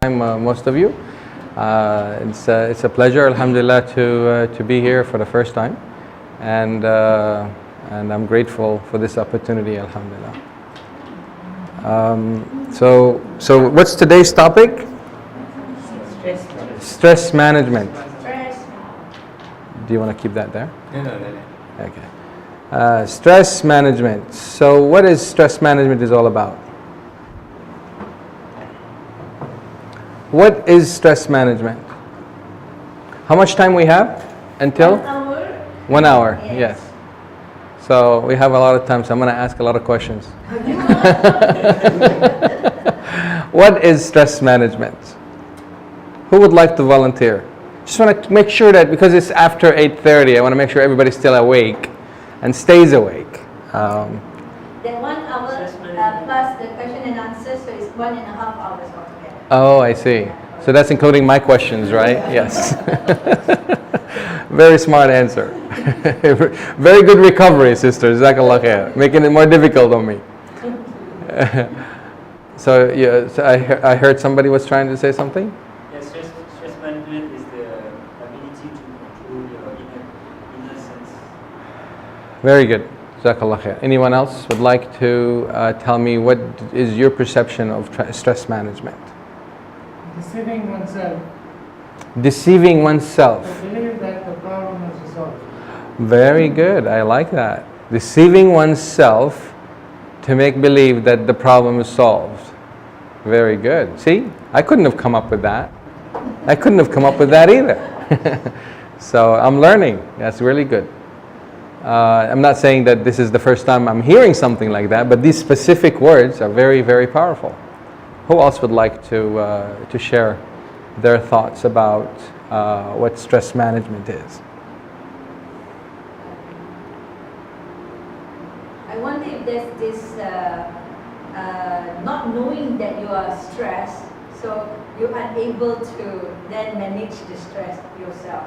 time, most of you. It's a pleasure, alhamdulillah, to be here for the first time, and I'm grateful for this opportunity, alhamdulillah. So what's today's topic? Stress management. Do you want to keep that there? No. Okay. Stress management. So what is stress management is all about? What is stress management? How much time we have until? 1 hour. 1 hour, yes. So we have a lot of time, so I'm going to ask a lot of questions. What is stress management? Who would like to volunteer? Just want to make sure that because it's after 8:30, I want to make sure everybody's still awake and stays awake. Then 1 hour plus the question and answer, so it's 1.5 hours altogether. Oh, I see. So that's including my questions, right? Yes. Very smart answer. Very good recovery, sister. Jazakallah khair. Making it more difficult on me. So I heard somebody was trying to say something? Yes, stress management is the ability to control your inner sense. Very good. Jazakallah khair. Anyone else would like to tell me what is your perception of stress management? Deceiving oneself. Deceiving oneself. To believe that the problem is resolved. Very good. I like that. Deceiving oneself to make believe that the problem is solved. Very good. See, I couldn't have come up with that. I couldn't have come up with that either. So I'm learning. That's really good. I'm not saying that this is the first time I'm hearing something like that, but these specific words are very, very powerful. Who else would like to share their thoughts about what stress management is? I wonder if there's this not knowing that you are stressed, so you're unable to then manage the stress yourself.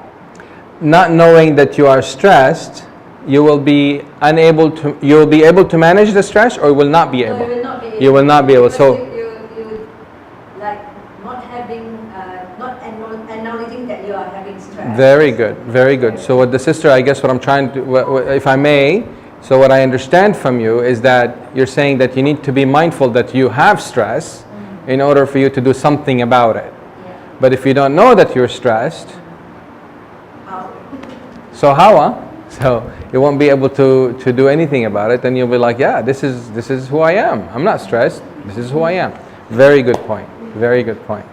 Not knowing that you are stressed, you will be unable to. You will be able to manage the stress, or you will not be able. No, you will not be able. You will not be able. Because So. you like not having, not acknowledging that you are having stress. Very good, very good. So what the sister, I guess what I'm trying to, if I may, so what I understand from you is that you're saying that you need to be mindful that you have stress in order for you to do something about it. Yeah. But if you don't know that you're stressed, How? so how, huh? So you won't be able to do anything about it, then you'll be like, yeah, this is who I am. I'm not stressed, this is who I am. Very good point, very good point.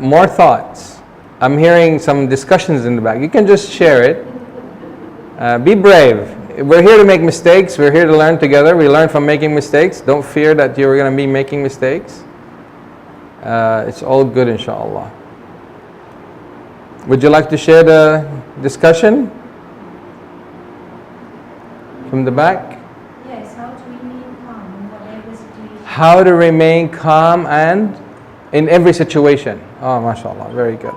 More thoughts. I'm hearing some discussions in the back. You can just share it. Be brave. We're here to make mistakes. We're here to learn together. We learn from making mistakes. Don't fear that you're going to be making mistakes. It's all good, inshallah. Would you like to share the discussion? From the back? Yes, how to remain calm in whatever situation. How to remain calm and in every situation. Oh, mashallah, very good.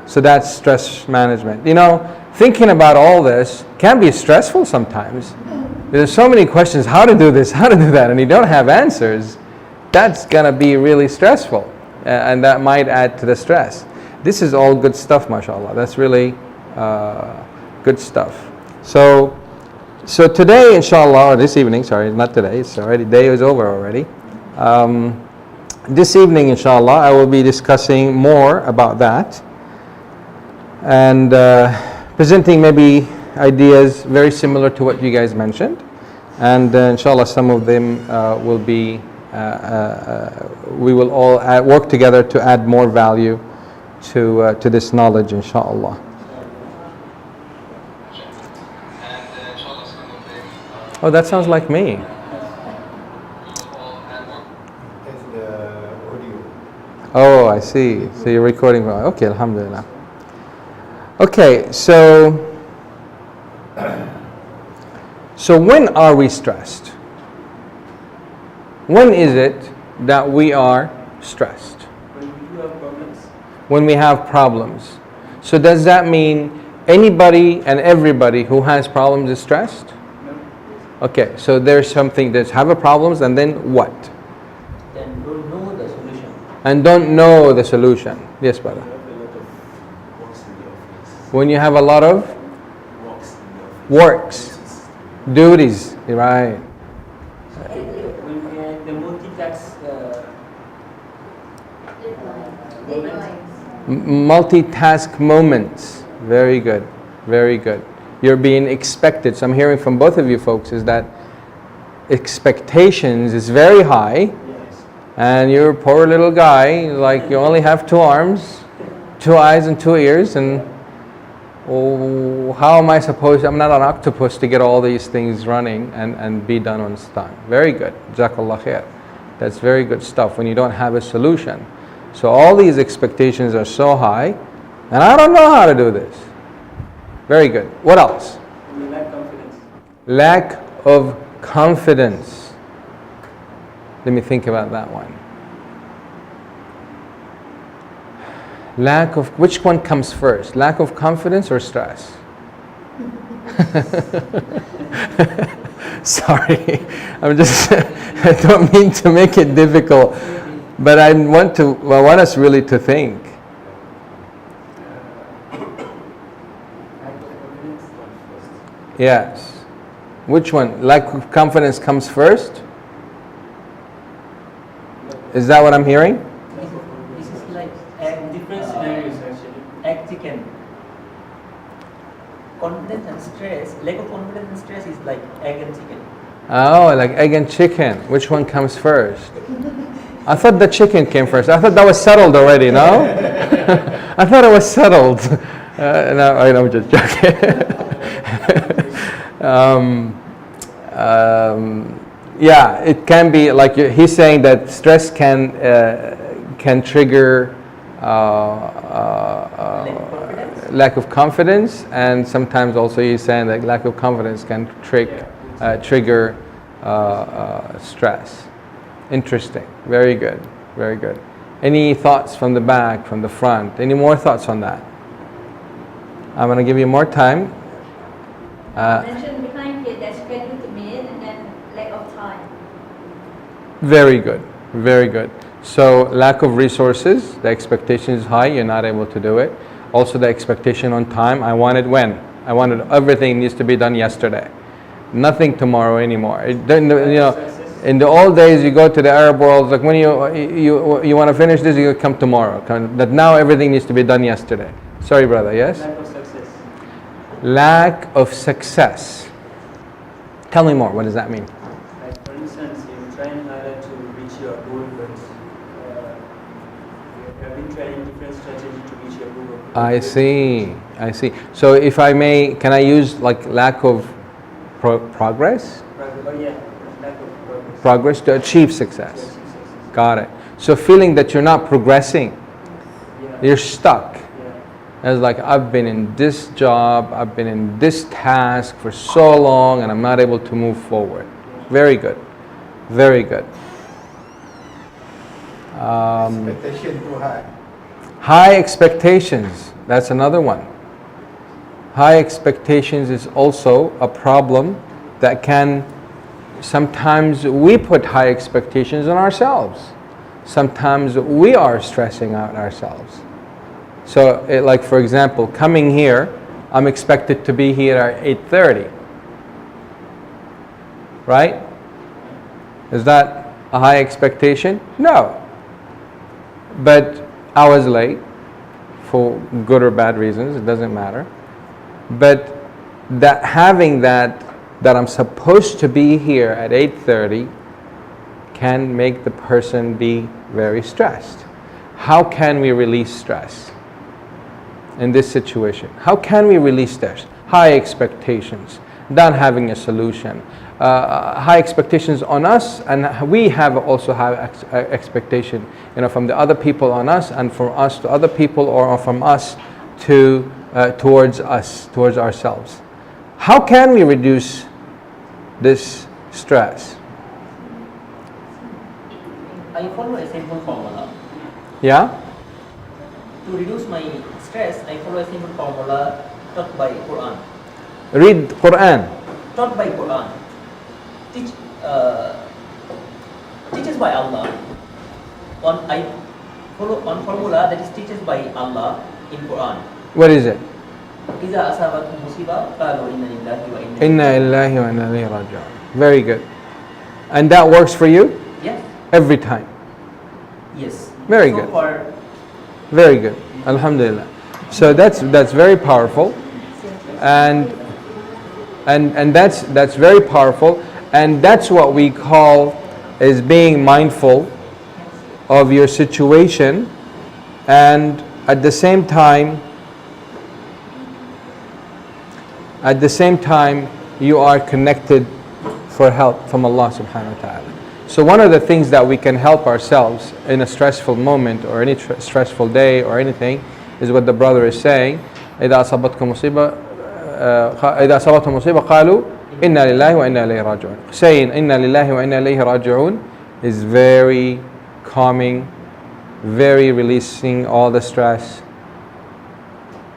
So that's stress management. You know, thinking about all this can be stressful sometimes. There's so many questions, how to do this, how to do that, and you don't have answers. That's gonna be really stressful, and that might add to the stress. This is all good stuff, mashallah. That's really good stuff. So today, inshallah, or this evening, sorry, not today, it's already, day is over already. This evening, inshallah, I will be discussing more about that and presenting maybe ideas very similar to what you guys mentioned. And inshallah, some of them will be, we will all work together to add more value to this knowledge, inshallah. Oh, that sounds like me. That's the audio. Oh, I see. So you're recording. Okay, alhamdulillah. Okay, so when are we stressed? When is it that we are stressed? When you do have problems, When we have problems. So does that mean anybody and everybody who has problems is stressed? no? Okay, so there's something that have a problems, and then what? Then don't know the solution. And don't know the solution. Yes, brother. When you have a lot of works, duties, right? When we have the multitask Multitask moments. Very good. Very good. You're being expected. So I'm hearing from both of you folks is that expectations is very high, and you're a poor little guy, like you only have 2 arms, 2 eyes and 2 ears, and oh, how am I supposed, I'm not an octopus to get all these things running and be done on time. Very good. Jazakallah khair. That's very good stuff when you don't have a solution. So all these expectations are so high, and I don't know how to do this. Very good. What else? we lack confidence. Lack of confidence. Let me think about that one. Lack of, which one comes first? Lack of confidence or stress? Sorry, I'm just, I don't mean to make it difficult, but I want us really to think. Yes. Which one? Lack of confidence comes first? Is that what I'm hearing? This is like different scenarios actually. Acting. Confidence and stress, lack of confidence and stress is like egg and chicken. Oh, like egg and chicken. Which one comes first? I thought the chicken came first. I thought that was settled already, no? I thought it was settled. No, I'm just joking. Yeah, it can be like he's saying that stress can trigger lack of confidence, and sometimes also he's saying that lack of confidence can trigger stress. Interesting. Very good. Very good. Any thoughts from the back, from the front? Any more thoughts on that? I'm going to give you more time. Mentioned behind here that schedule to meet and then lack of time. Very good. Very good. So lack of resources, the expectation is high, you're not able to do it. Also the expectation on time, I want it when? I wanted everything needs to be done yesterday. Nothing tomorrow anymore. In the old days, you go to the Arab world, like when you want to finish this, you come tomorrow. That now everything needs to be done yesterday. Sorry, brother. Yes. Lack of success. Lack of success. Tell me more. What does that mean? Like for instance, you try and hard to reach your goal, but you have been trying different strategies to reach your goal. I see. I see. So if I may, can I use like lack of progress? Yeah, lack of progress. Progress to achieve success. Got it. So feeling that you're not progressing, you're stuck. It's like, I've been in this job, I've been in this task for so long, and I'm not able to move forward. Very good. Very good. Expectation too high. High expectations. That's another one. High expectations is also a problem that can, sometimes we put high expectations on ourselves. Sometimes we are stressing out ourselves. So, like for example, coming here, I'm expected to be here at 8:30. Right? Is that a high expectation? No. But I was late for good or bad reasons, it doesn't matter. But that having that I'm supposed to be here at 8:30 can make the person be very stressed. How can we release stress in this situation? How can we release stress? High expectations, not having a solution. High expectations on us, and we have also high expectation, from the other people on us, and from us to other people, or from us to towards ourselves. How can we reduce this stress? I follow a simple formula. Yeah? To reduce my stress, I follow a simple formula taught by Quran. Read Quran. Taught by Quran. teach, teaches by Allah on formula that is teaches by Allah in Quran. What is it? إذا أصابتهم مصيبة قالوا إنا لله وإنا Inna illahi wa inna ilayhi raji'un. Very good. And that works for you Yes. every time. Yes. Very so good. Far, Very good. Alhamdulillah. So that's very powerful, and that's very powerful, and that's what we call is being mindful of your situation, and at the same time you are connected for help from Allah subhanahu wa ta'ala. So one of the things that we can help ourselves in a stressful moment or any stressful day or anything is what the brother is saying. إذا أصابتكم مصيبة قالوا إنا لله وإنا إليه راجعون. Saying إنا لله وإنا إليه راجعون is very calming, very releasing all the stress.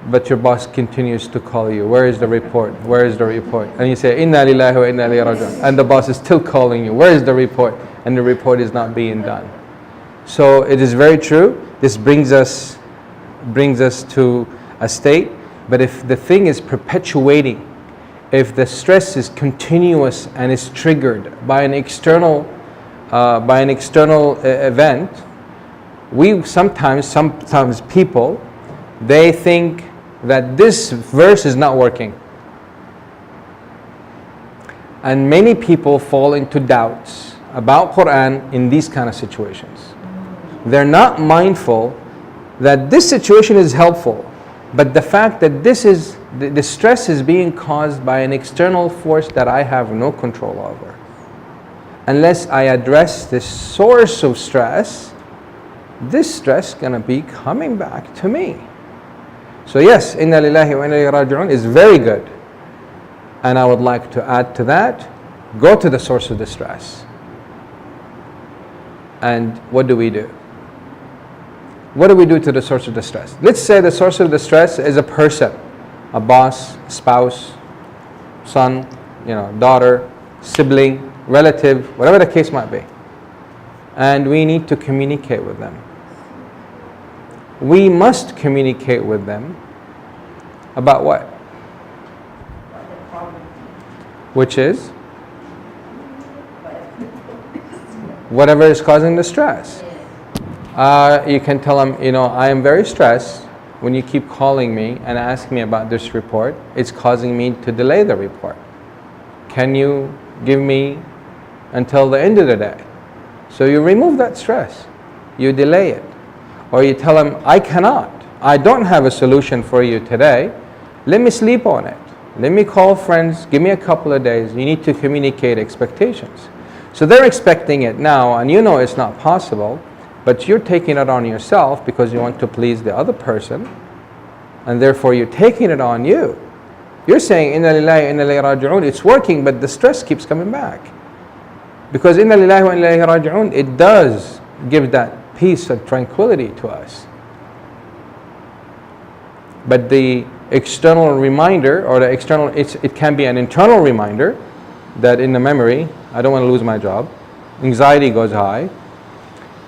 But your boss continues to call you. Where is the report? Where is the report? And you say, Inna lillahi wa inna ilayhi raji'un. And the boss is still calling you. Where is the report? And the report is not being done. So it is very true. This brings us to a state. But if the thing is perpetuating, if the stress is continuous and is triggered by an external event, we sometimes people, they think that this verse is not working. And many people fall into doubts about Quran in these kind of situations. They're not mindful that this situation is helpful, but the fact that the stress is being caused by an external force that I have no control over. Unless I address this source of stress, this stress is going to be coming back to me. So yes, Inna lillahi wa inna ilayhi raji'un is very good. And I would like to add to that, go to the source of the stress. And what do we do? What do we do to the source of the stress? Let's say the source of the stress is a person, a boss, spouse, son, daughter, sibling, relative, whatever the case might be. And we need to communicate with them. We must communicate with them about what? Which is? Whatever is causing the stress. You can tell them, I am very stressed when you keep calling me and asking me about this report. It's causing me to delay the report. Can you give me until the end of the day? So you remove that stress. You delay it. Or you tell them, I cannot. I don't have a solution for you today. Let me sleep on it. Let me call friends. Give me a couple of days. You need to communicate expectations. So they're expecting it now, and it's not possible, but you're taking it on yourself because you want to please the other person, and therefore you're taking it on you. You're saying, Inna lillahi wa inna ilayhi raji'un. It's working, but the stress keeps coming back. Because Inna lillahi wa inna ilayhi raji'un, it does give that peace and tranquility to us. But the external reminder, or it can be an internal reminder that in the memory, I don't want to lose my job. Anxiety goes high.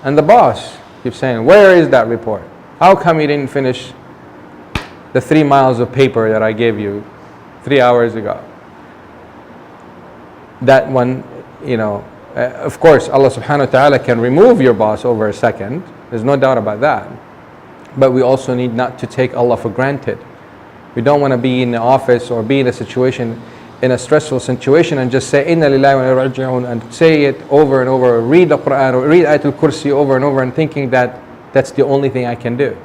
And the boss keeps saying, where is that report? How come you didn't finish the 3 miles of paper that I gave you 3 hours ago? That one, of course, Allah subhanahu wa ta'ala can remove your boss over a second. There's no doubt about that. But we also need not to take Allah for granted. We don't want to be in the office or be in a situation, in a stressful situation, and just say, Inna lillahi wa inna ilayhi raji'un, and say it over and over, read the Quran, or read Ayatul Kursi over and over, and thinking that that's the only thing I can do.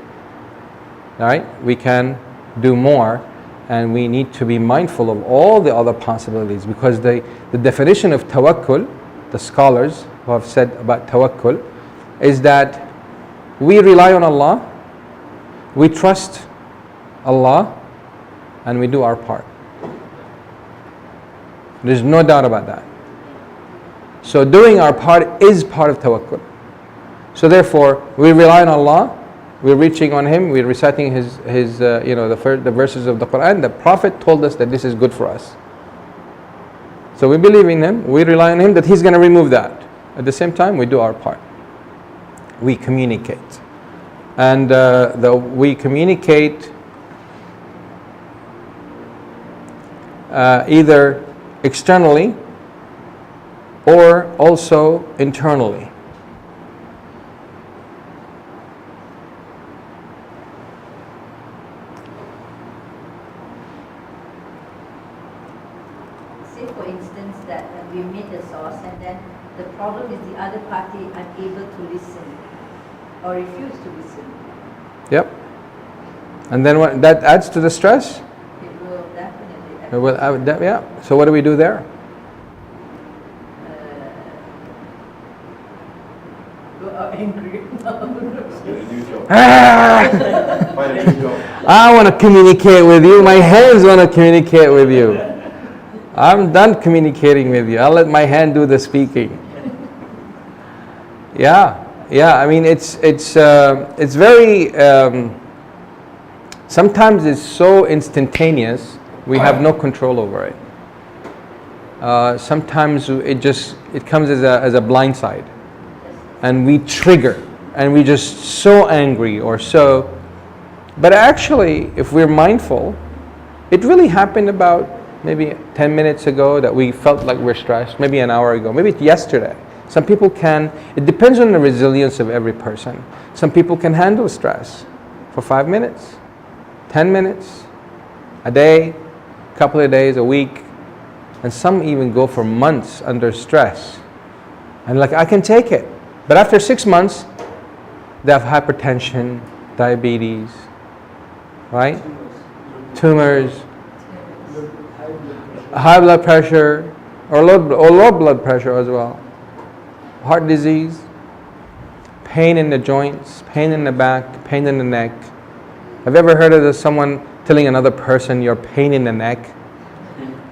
Alright? We can do more, and we need to be mindful of all the other possibilities, because the definition of tawakkul, the scholars who have said about tawakkul, is that we rely on Allah, we trust Allah, and we do our part. There's no doubt about that. So doing our part is part of tawakkul. So therefore, we rely on Allah, we're reaching on Him, we're reciting the verses of the Quran. The Prophet told us that this is good for us. So we believe in Him, we rely on Him that He's going to remove that. At the same time, we do our part. We communicate. And we communicate either externally or also internally. Say for instance that we meet a source and then the problem is the other party unable to listen or refuse to listen. Yep. And then what, that adds to the stress? It will definitely add. It will add, yeah. So what do we do there? Go out angry. I want to communicate with you. My hands want to communicate with you. I'm done communicating with you. I'll let my hand do the speaking. Yeah. I mean, it's very. Sometimes it's so instantaneous. We have no control over it. Sometimes it comes as a blindside, and we trigger, and we just so angry or so. But actually, if we're mindful, it really happened about maybe 10 minutes ago that we felt like we're stressed. Maybe an hour ago. Maybe yesterday. Some people can, it depends on the resilience of every person. Some people can handle stress for 5 minutes, 10 minutes, a day, a couple of days, a week, and some even go for months under stress. And like, I can take it. But after 6 months, they have hypertension, diabetes, right? Tumors, high blood pressure, or low blood pressure as well. Heart disease, pain in the joints, pain in the back, pain in the neck. Have you ever heard of someone telling another person you're pain in the neck?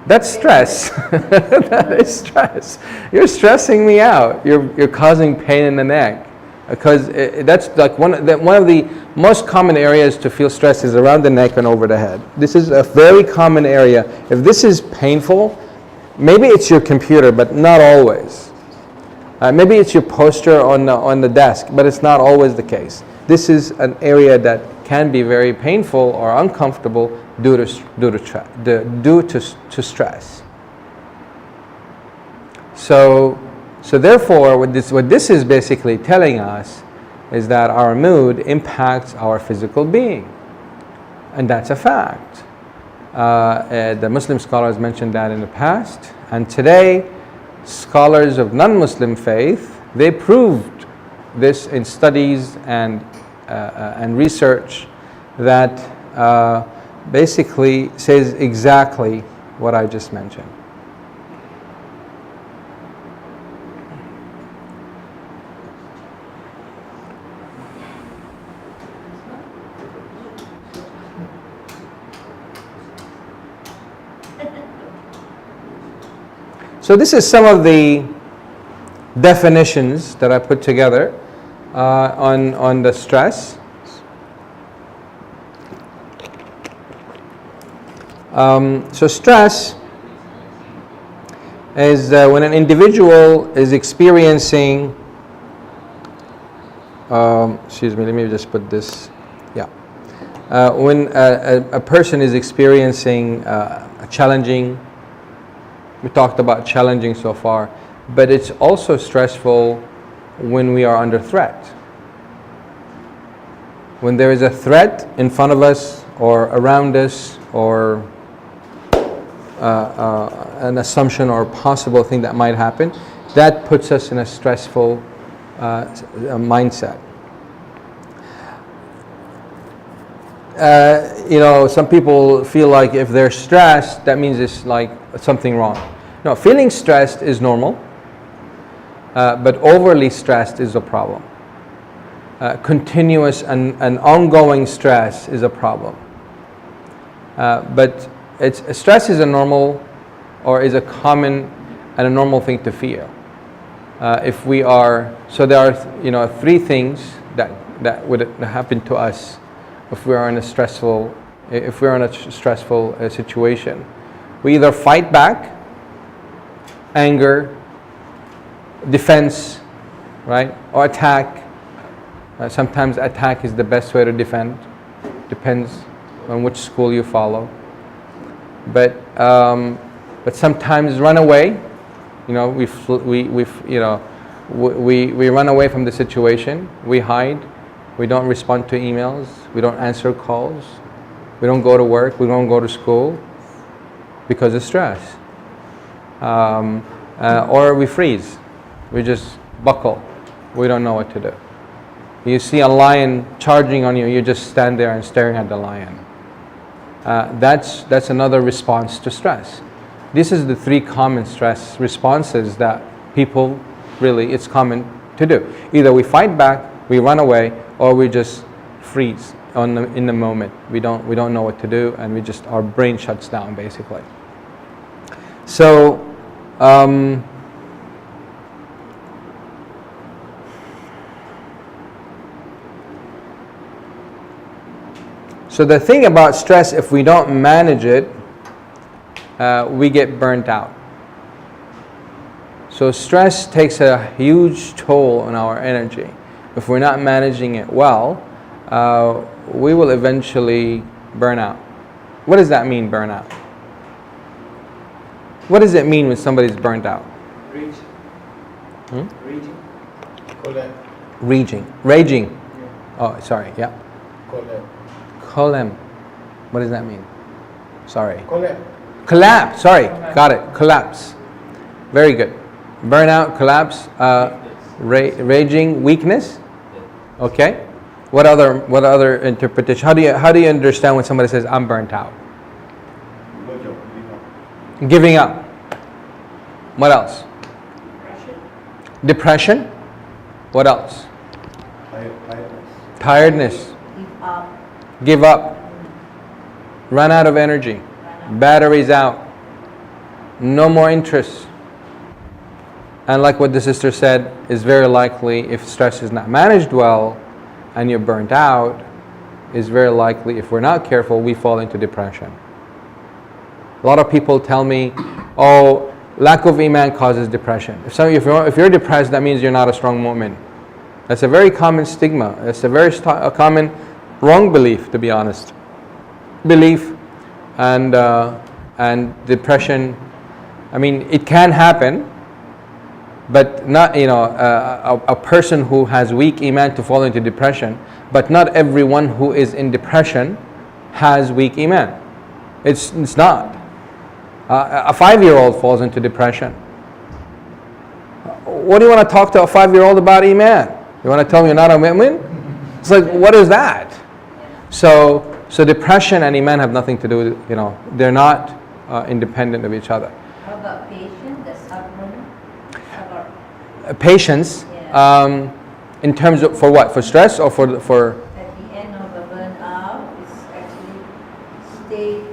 That's stress. That is stress. You're stressing me out. You're causing pain in the neck. Because that's like one of the most common areas to feel stress is around the neck and over the head. This is a very common area. If this is painful, maybe it's your computer, but not always. Maybe it's your posture on the desk, but it's not always the case. This is an area that can be very painful or uncomfortable due to stress. So therefore, what this is basically telling us is that our mood impacts our physical being, and that's a fact. The Muslim scholars mentioned that in the past, and today, scholars of non-Muslim faith, they proved this in studies and research that basically says exactly what I just mentioned. So this is some of the definitions that I put together on the stress. So stress is when an individual is experiencing, excuse me, let me just put this, yeah. When a person is experiencing a challenging, we talked about challenging so far, but it's also stressful when we are under threat. When there is a threat in front of us or around us, or an assumption or possible thing that might happen, that puts us in a stressful mindset. Some people feel like if they're stressed, that means it's like something wrong. No, feeling stressed is normal, but overly stressed is a problem. Continuous and ongoing stress is a problem. But stress is a normal, or is a common and a normal thing to feel. If we are, so there are three things that would happen to us if we are in a stressful situation. We either fight back, anger, defense, right? Or attack. Sometimes attack is the best way to defend. Depends on which school you follow. But sometimes run away. You know, we run away from the situation. We hide. We don't respond to emails. We don't answer calls. We don't go to work. We don't go to school because of stress. Or we freeze. We just buckle. We don't know what to do. You see a lion charging on you, you just stand there and staring at the lion. That's another response to stress. This is the 3 common stress responses that people really, it's common to do. Either we fight back, we run away, or we just freeze in the moment. We don't know what to do, and our brain shuts down basically. So so the thing about stress, if we don't manage it, we get burnt out. So stress takes a huge toll on our energy. If we're not managing it well, we will eventually burn out. What does that mean, burn out? What does it mean when somebody's burnt out? Raging. Raging. Oh, sorry, yeah. Collapse. What does that mean? Sorry. Collapse. Sorry, got it. Collapse. Very good. Burnout, collapse, raging, weakness. Okay. What other interpretation? How do you understand when somebody says I'm burnt out? Giving up. What else? Depression. What else? Tiredness. Give up. Run out of energy. Batteries out. No more interest. And like what the sister said, is very likely if stress is not managed well and you're burnt out, is very likely if we're not careful, we fall into depression. A lot of people tell me, oh, lack of iman causes depression. If you're depressed, that means you're not a strong mu'min. That's a very common stigma. It's a very common wrong belief, to be honest. Belief and depression. I mean, it can happen, but not, a person who has weak iman to fall into depression, but not everyone who is in depression has weak iman. It's not. A 5-year-old falls into depression. What do you want to talk to a 5-year-old about iman? You want to tell me you're not a mu'min? It's like, what is that? So depression and iman have nothing to do with, they're not independent of each other. How about patience, the sabr? Patience, in terms of, for what? For stress or for? At the end of a burnout, it's actually stay.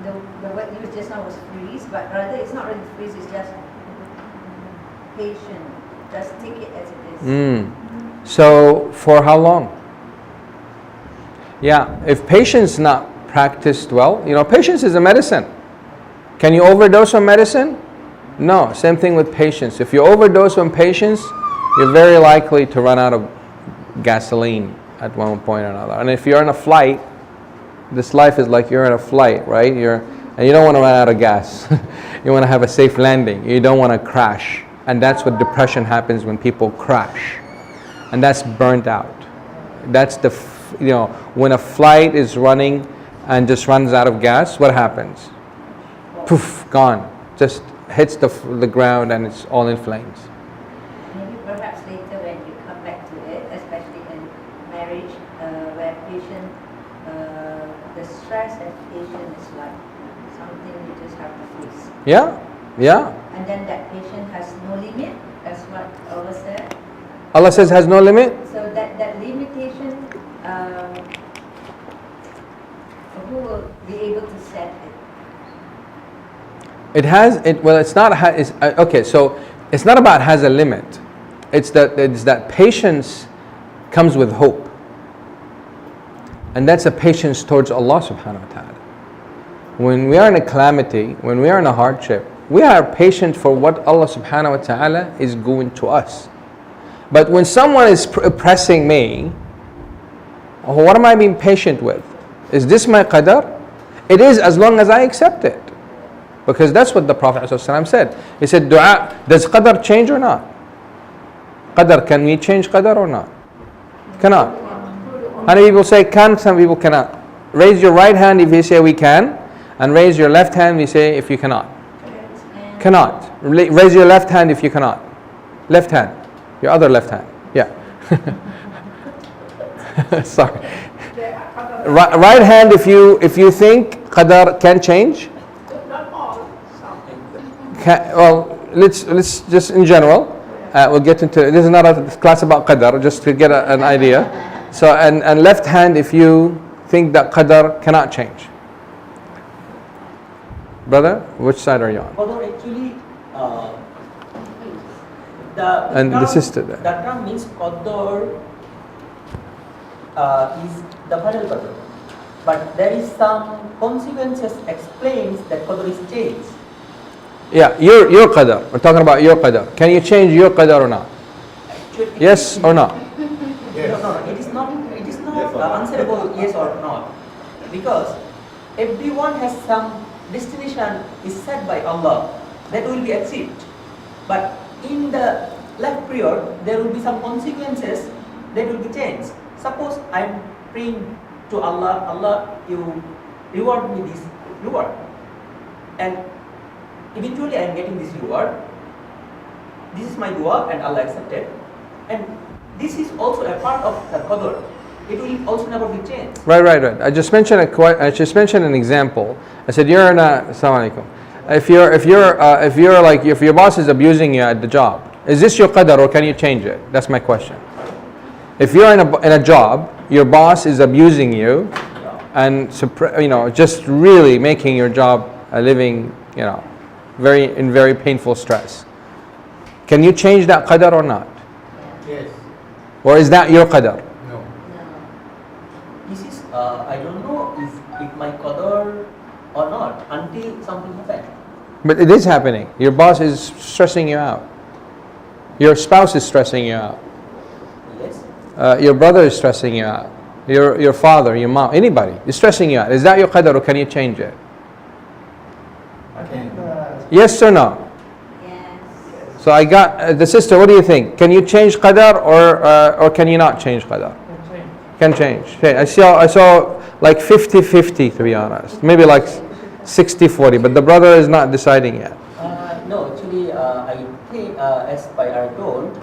The what you just now was freeze, but rather it's not really freeze. It's just patient. Just take it as it is. So for how long? Yeah, if patience not practiced well, patience is a medicine. Can you overdose on medicine? No, same thing with patience. If you overdose on patience, you're very likely to run out of gasoline at one point or another. And if you're on a flight, this life is like you're in a flight, right? And you don't want to run out of gas. You want to have a safe landing. You don't want to crash. And that's what depression happens when people crash. And that's burnt out. That's when a flight is running and just runs out of gas, what happens? Poof, gone. Just hits the ground and it's all in flames. Maybe perhaps later when you come back to it, especially in marriage, where patient, the stress and patient is like something you just have to face. Yeah. And then that patient has no limit. That's what Allah said. Allah says has no limit. So that limitation, who will be able to set it? It's not. Okay, so it's not about has a limit. It's that patience comes with hope, and that's a patience towards Allah subhanahu wa ta'ala. When we are in a calamity, when we are in a hardship, We are patient for what Allah subhanahu wa ta'ala is going to us. But when someone is oppressing me, what am I being patient with? Is this my qadar? It is, as long as I accept it. Because that's what the Prophet ﷺ said. He said, dua, does qadar change or not? Qadar, can we change qadar or not? Cannot. How many people say can, some people cannot? Raise your right hand if you say we can, and raise your left hand if you say if you cannot. Cannot. Raise your left hand if you cannot. Left hand. Your other left hand. Yeah. Sorry. Right hand if you think qadar can change. Well, let's just in general. We'll get into this is not a class about qadar, just to get an idea. So and left hand if you think that qadar cannot change. Brother, which side are you on? Although actually, The sister there. The term means qadar is the final qadar, but there is some consequences explains that qadar is changed. Yeah, your qadar. We're talking about your qadar. Can you change your qadar or not? Actually, Yes or no? Yes. No, it is not answerable yes or not, because everyone has some destination is set by Allah that will be achieved, but in the life period there will be some consequences that will be changed. Suppose I am praying to Allah, Allah, you reward me this reward, and eventually I am getting this reward. This is my dua and Allah accepted, and this is also a part of the qadar. It will also never be changed. Right. I just mentioned an example. I said you're in a. Assalamu alaikum. If your boss is abusing you at the job, is this your qadar or can you change it? That's my question. If you're in a job, your boss is abusing you, and just really making your job a living, very painful stress. Can you change that qadar or not? Yes. Or is that your qadar? No. This is I don't know if my qadar or not until something happens. But it is happening. Your boss is stressing you out. Your spouse is stressing you out. Yes. Your brother is stressing you out. Your father, your mom, anybody is stressing you out. Is that your qadar or can you change it? Okay. Yes or no? Yes. So I got the sister. What do you think? Can you change qadar or can you not change qadar? Can change. Okay. I saw like 50-50 to be honest. Maybe like 60-40. But the brother is not deciding yet. No, actually, I think as by our told,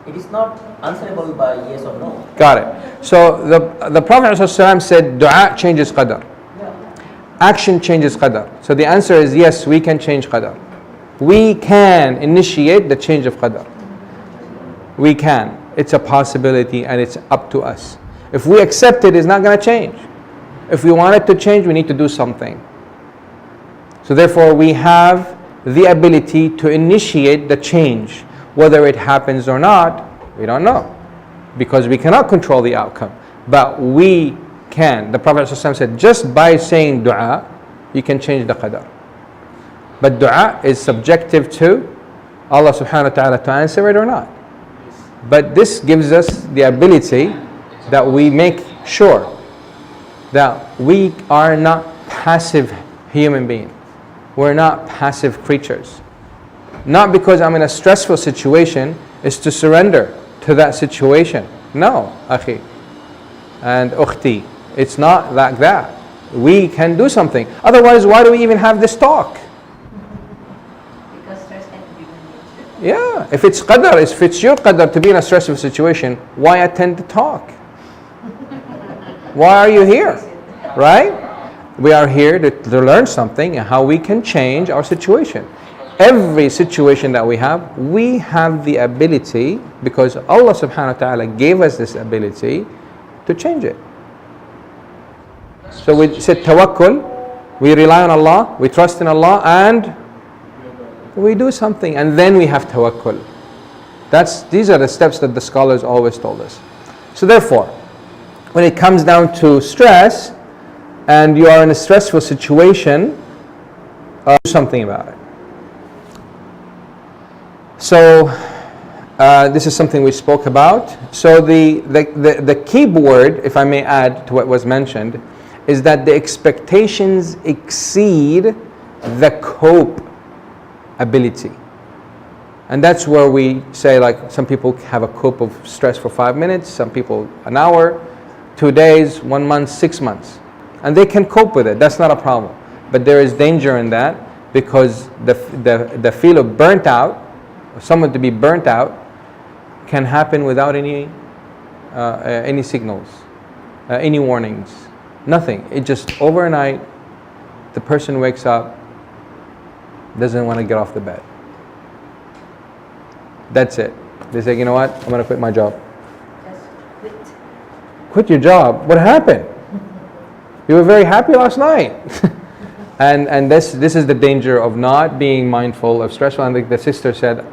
it is not answerable by yes or no. Got it. So the Prophet ﷺ said, "Dua changes qadar. Action changes qadar." So the answer is yes, we can change qadar. We can initiate the change of qadar. We can. It's a possibility and it's up to us. If we accept it, it's not going to change. If we want it to change, we need to do something. So therefore, we have the ability to initiate the change. Whether it happens or not, we don't know. Because we cannot control the outcome. But we can. The Prophet ﷺ said, just by saying dua, you can change the qadar. But dua is subjective to Allah subhanahu wa ta'ala to answer it or not. But this gives us the ability that we make sure that we are not passive human beings. We're not passive creatures. Not because I'm in a stressful situation is to surrender to that situation. No, akhi and ukhti. It's not like that. We can do something. Otherwise, why do we even have this talk? Because stress can be managed. Yeah, if it's qadar, if it's your qadar to be in a stressful situation, why attend the talk? Why are you here? Right? We are here to learn something and how we can change our situation. Every situation that we have the ability, because Allah subhanahu wa ta'ala gave us this ability to change it. So we said tawakkul, we rely on Allah, we trust in Allah, and we do something, and then we have tawakkul. These are the steps that the scholars always told us. So therefore, when it comes down to stress, and you are in a stressful situation, do something about it. So this is something we spoke about. So the key word, if I may add to what was mentioned, is that the expectations exceed the cope ability. And that's where we say, like, some people have a cope of stress for 5 minutes, some people an hour, 2 days, 1 month, 6 months. And they can cope with it, that's not a problem. But there is danger in that, because the feel of burnt out, or someone to be burnt out, can happen without any signals, any warnings, nothing. It just overnight, the person wakes up, doesn't want to get off the bed. That's it. They say, you know what, I'm going to quit my job. Just quit. Quit your job? What happened? You were very happy last night. and this is the danger of not being mindful of stress. I think the sister said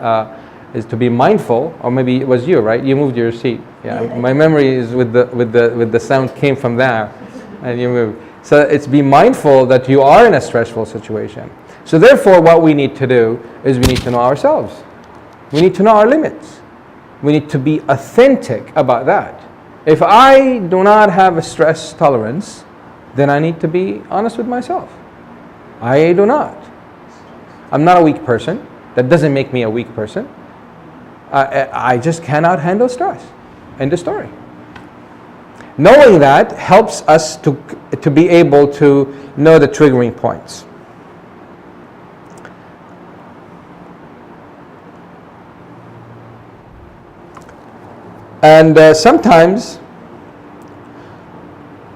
is to be mindful, or maybe it was you, right? You moved your seat. Yeah. My memory is with the sound came from there, and you moved. So it's be mindful that you are in a stressful situation. So therefore, what we need to do is we need to know ourselves. We need to know our limits. We need to be authentic about that. If I do not have a stress tolerance, then I need to be honest with myself. I do not. I'm not a weak person. That doesn't make me a weak person. I just cannot handle stress. End of story. Knowing that helps us to be able to know the triggering points. And sometimes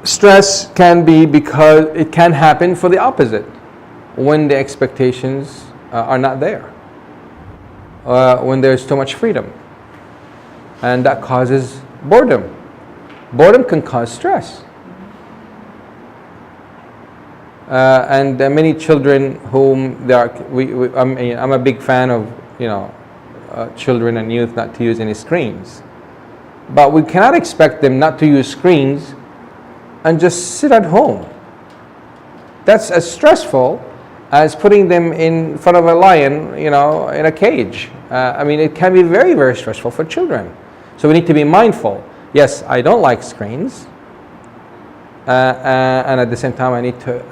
stress can be because it can happen for the opposite, when the expectations are not there, when there's too much freedom, and that causes boredom. Boredom can cause stress. And many children whom they are, I'm a big fan of, children and youth not to use any screens. But we cannot expect them not to use screens and just sit at home. That's as stressful as putting them in front of a lion, in a cage. It can be very, very stressful for children. So we need to be mindful. Yes, I don't like screens. And at the same time, I need to,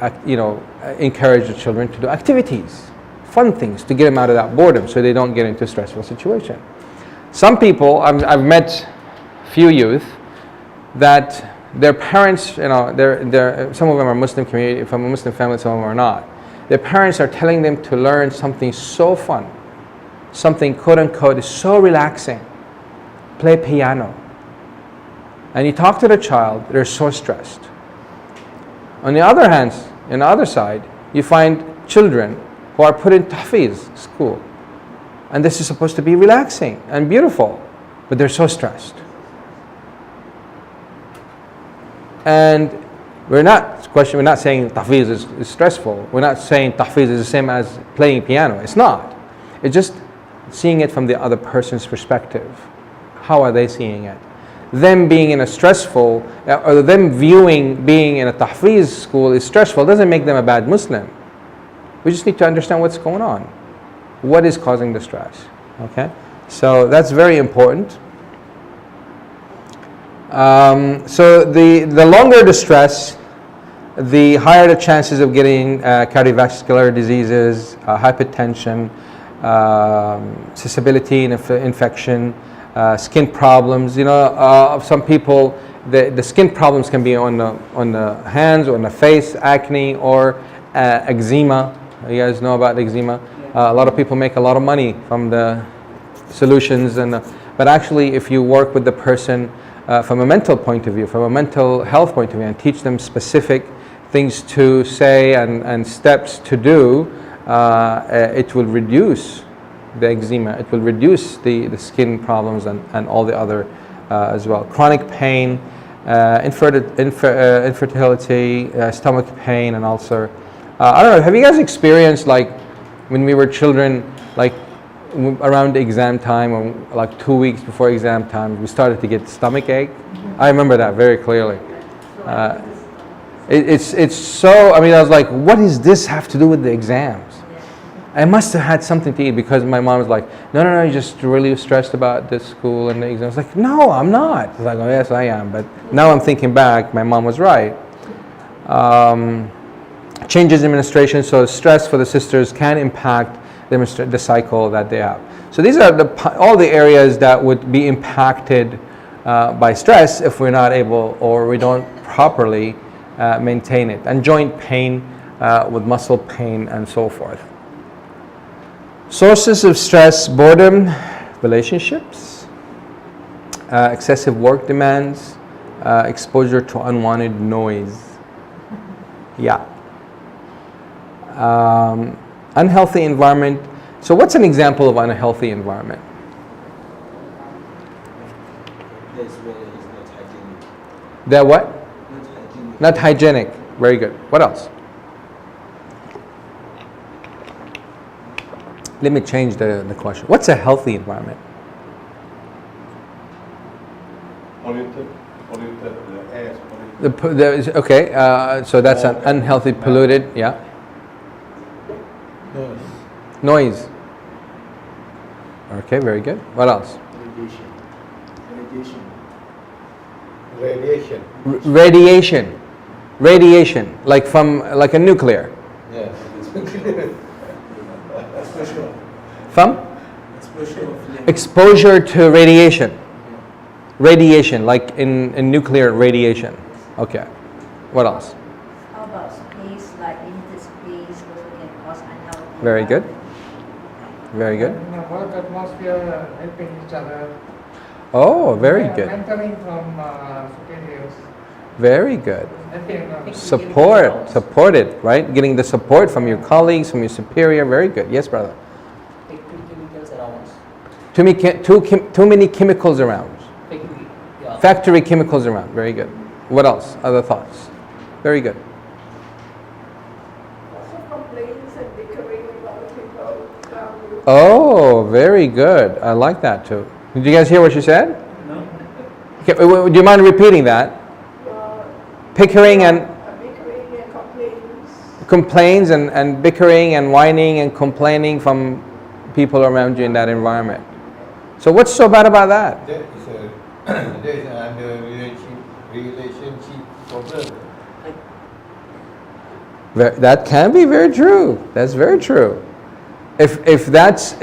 encourage the children to do activities, fun things, to get them out of that boredom so they don't get into a stressful situation. Some people, I've met few youth that their parents, they're some of them are Muslim community, from a Muslim family, some of them are not. Their parents are telling them to learn something so fun, something quote unquote is so relaxing, play piano. And you talk to the child, they're so stressed. On the other hand, on the other side, you find children who are put in tahfiz school. And this is supposed to be relaxing and beautiful, but they're so stressed. And we're not saying tahfiz is stressful. We're not saying tahfiz is the same as playing piano. It's not. It's just seeing it from the other person's perspective. How are they seeing it? Them being in a stressful, or them viewing being in a tahfiz school is stressful doesn't make them a bad Muslim. We just need to understand what's going on. What is causing the stress? Okay? So that's very important. So the longer the stress, the higher the chances of getting cardiovascular diseases, hypertension, susceptibility in infection, skin problems. Some people, the skin problems can be on the hands, or on the face, acne, or eczema. You guys know about eczema? A lot of people make a lot of money from the solutions, but actually, if you work with the person from a mental point of view, from a mental health point of view, and teach them specific things to say and steps to do, it will reduce the eczema, it will reduce the skin problems and all the other as well. Chronic pain, infertility, stomach pain, and ulcer. I don't know, have you guys experienced, like, when we were children, like around exam time, or like 2 weeks before exam time, we started to get stomach ache? I remember that very clearly. It's so, I was like, what does this have to do with the exams? I must have had something to eat because my mom was like, no, you're just really stressed about this school and the exams. Like, no, I'm not. I was like, oh, yes, I am. But now I'm thinking back, my mom was right. Changes in menstruation, so stress for the sisters can impact the cycle that they have. So these are all the areas that would be impacted by stress if we're not able or we don't properly maintain it. And joint pain with muscle pain and so forth. Sources of stress: boredom, relationships, excessive work demands, exposure to unwanted noise. Yeah. Unhealthy environment. So what's an example of unhealthy environment? Place where it's not hygienic. They're what? Not hygienic. Not hygienic. Very good. What else? Let me change the question. What's a healthy environment? Polluted air. Polluted. Okay, so that's an unhealthy, polluted, yeah. Noise. Okay, very good. What else? Radiation. Radiation, like a nuclear. Yes. From? Exposure to radiation. Radiation, like in nuclear radiation. Okay. What else? How about space, like limited space also can cause unhealthy. Very good. Very good. In a work atmosphere, helping each other. Oh, very good. Mentoring from superiors. Very good. Helping Supported, right? Getting the support from your colleagues, from your superior. Very good. Yes, brother. Take two chemicals around. Too many chemicals around. Yeah. Factory chemicals around. Very good. What else? Other thoughts? Very good. Also complaints and bickering with other people. Oh, very good. I like that too. Did you guys hear what she said? No. Okay, do you mind repeating that? Bickering and Bickering and complaints and bickering and whining and complaining from people around you in that environment. So what's so bad about that? There is another relationship problem. That can be very true. That's very true. If that's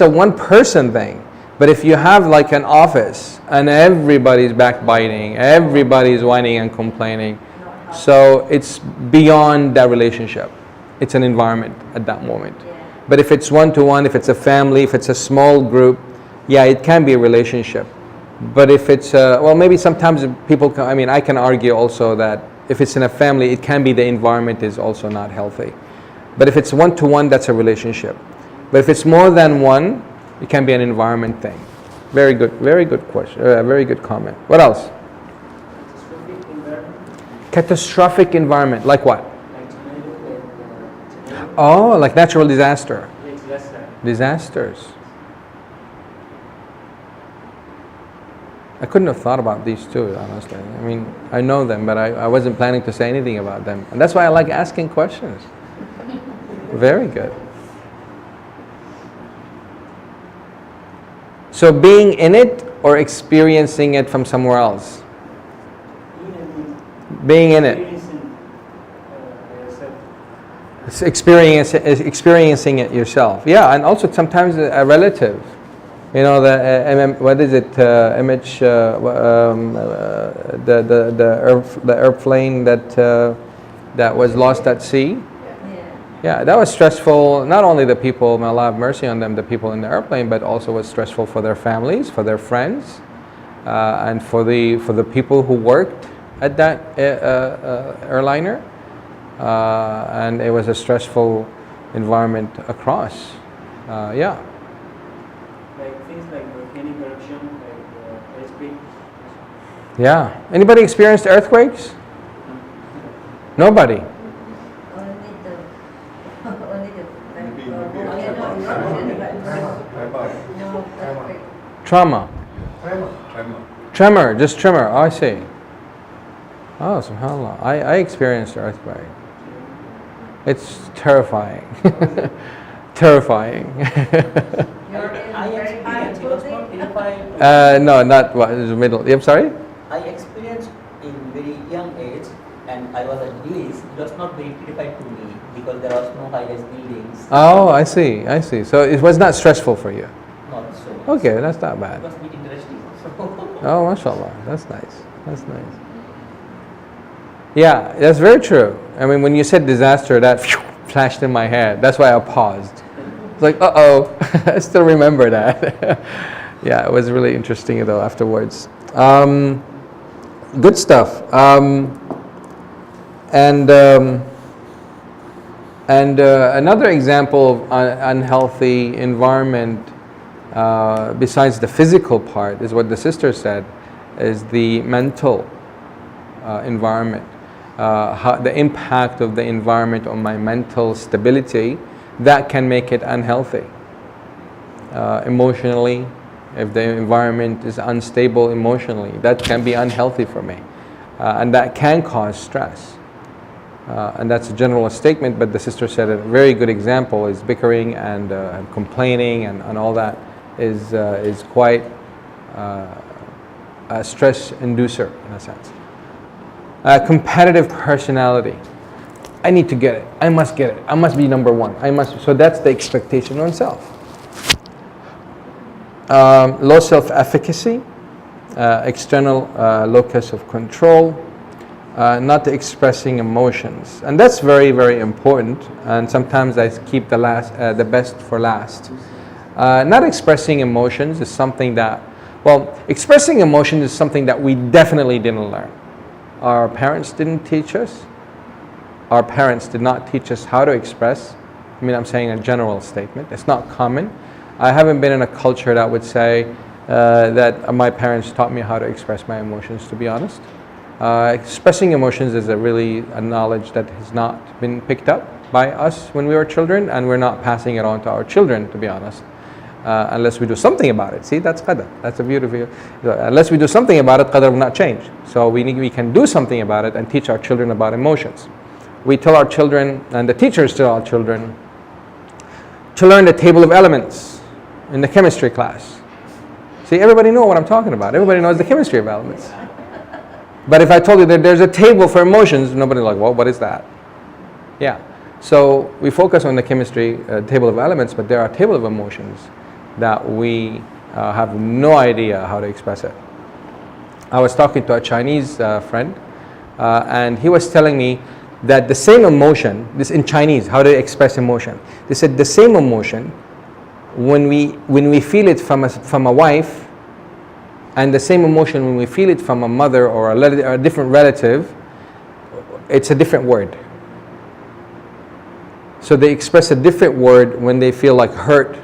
a one person thing, but if you have like an office and everybody's backbiting, everybody's whining and complaining, so it's beyond that relationship. It's an environment at that moment. But if it's one-to-one, if it's a family, if it's a small group, yeah, it can be a relationship. But if it's, well, maybe sometimes people, I can argue also that if it's in a family, it can be the environment is also not healthy. But if it's one-to-one, that's a relationship. But if it's more than one, it can be an environment thing. Very good question, very good comment. What else? Catastrophic environment, like what? Oh, like natural disaster. Disasters. I couldn't have thought about these two, honestly. I know them, but I wasn't planning to say anything about them. And that's why I like asking questions. Very good. So being in it or experiencing it from somewhere else? Being in it. It's experiencing it yourself. Yeah, and also sometimes a relative. You know, what is it? Image, the airplane that was lost at sea. Yeah, that was stressful. Not only the people, may Allah have mercy on them, the people in the airplane, but also was stressful for their families, for their friends, and for the people who worked at that airliner. And it was a stressful environment across. Yeah. Like things like volcanic eruption, like earthquake. Yeah. Anybody experienced earthquakes? Nobody. Trauma. Tremor, just tremor. Oh, I see. Oh, subhanAllah. I experienced earthquake. It's terrifying. Terrifying. I experienced, it was not terrified. No, not what is the middle. I'm sorry. I experienced in very young age, and I was at Greece. It was not very terrified to me because there was no high-rise buildings. Oh, I see. I see. So it was not stressful for you. Not so. Okay, that's not It bad. was a bit interesting. Oh, mashallah. That's nice. That's nice. Yeah, that's very true. I mean, when you said disaster, that flashed in my head. That's why I paused. It's like, uh-oh. I still remember that. Yeah, it was really interesting though afterwards. Good stuff. Another example of unhealthy environment, besides the physical part, is what the sister said, is the mental environment. The impact of the environment on my mental stability, that can make it unhealthy. Emotionally, if the environment is unstable emotionally, that can be unhealthy for me. And that can cause stress. And that's a general statement, but the sister said a very good example is bickering and complaining and all that is quite a stress inducer in a sense. Competitive personality. I need to get it. I must get it. I must be number one. So that's the expectation on self. Low self-efficacy, external locus of control, not expressing emotions, and that's very, very important. And sometimes I keep the best for last. Not expressing emotions is something that, expressing emotions is something that we definitely didn't learn. Our parents didn't teach us. Our parents did not teach us how to express. I mean, I'm saying a general statement. It's not common. I haven't been in a culture that would say that my parents taught me how to express my emotions, to be honest. Expressing emotions is a knowledge that has not been picked up by us when we were children, and we're not passing it on to our children, to be honest. Unless we do something about it. See, that's qadar. That's a beautiful. Unless we do something about it, qadar will not change. So we can do something about it and teach our children about emotions. We tell our children, and the teachers tell our children, to learn the table of elements in the chemistry class. See, everybody knows what I'm talking about. Everybody knows the chemistry of elements. But if I told you that there's a table for emotions, nobody's like, well, what is that? Yeah. So we focus on the chemistry table of elements, but there are table of emotions that we have no idea how to express it. I was talking to a Chinese friend, and he was telling me that the same emotion, this in Chinese, how to express emotion. They said the same emotion, when we feel it from a wife, and the same emotion when we feel it from a mother or a different relative, it's a different word. So they express a different word when they feel like hurt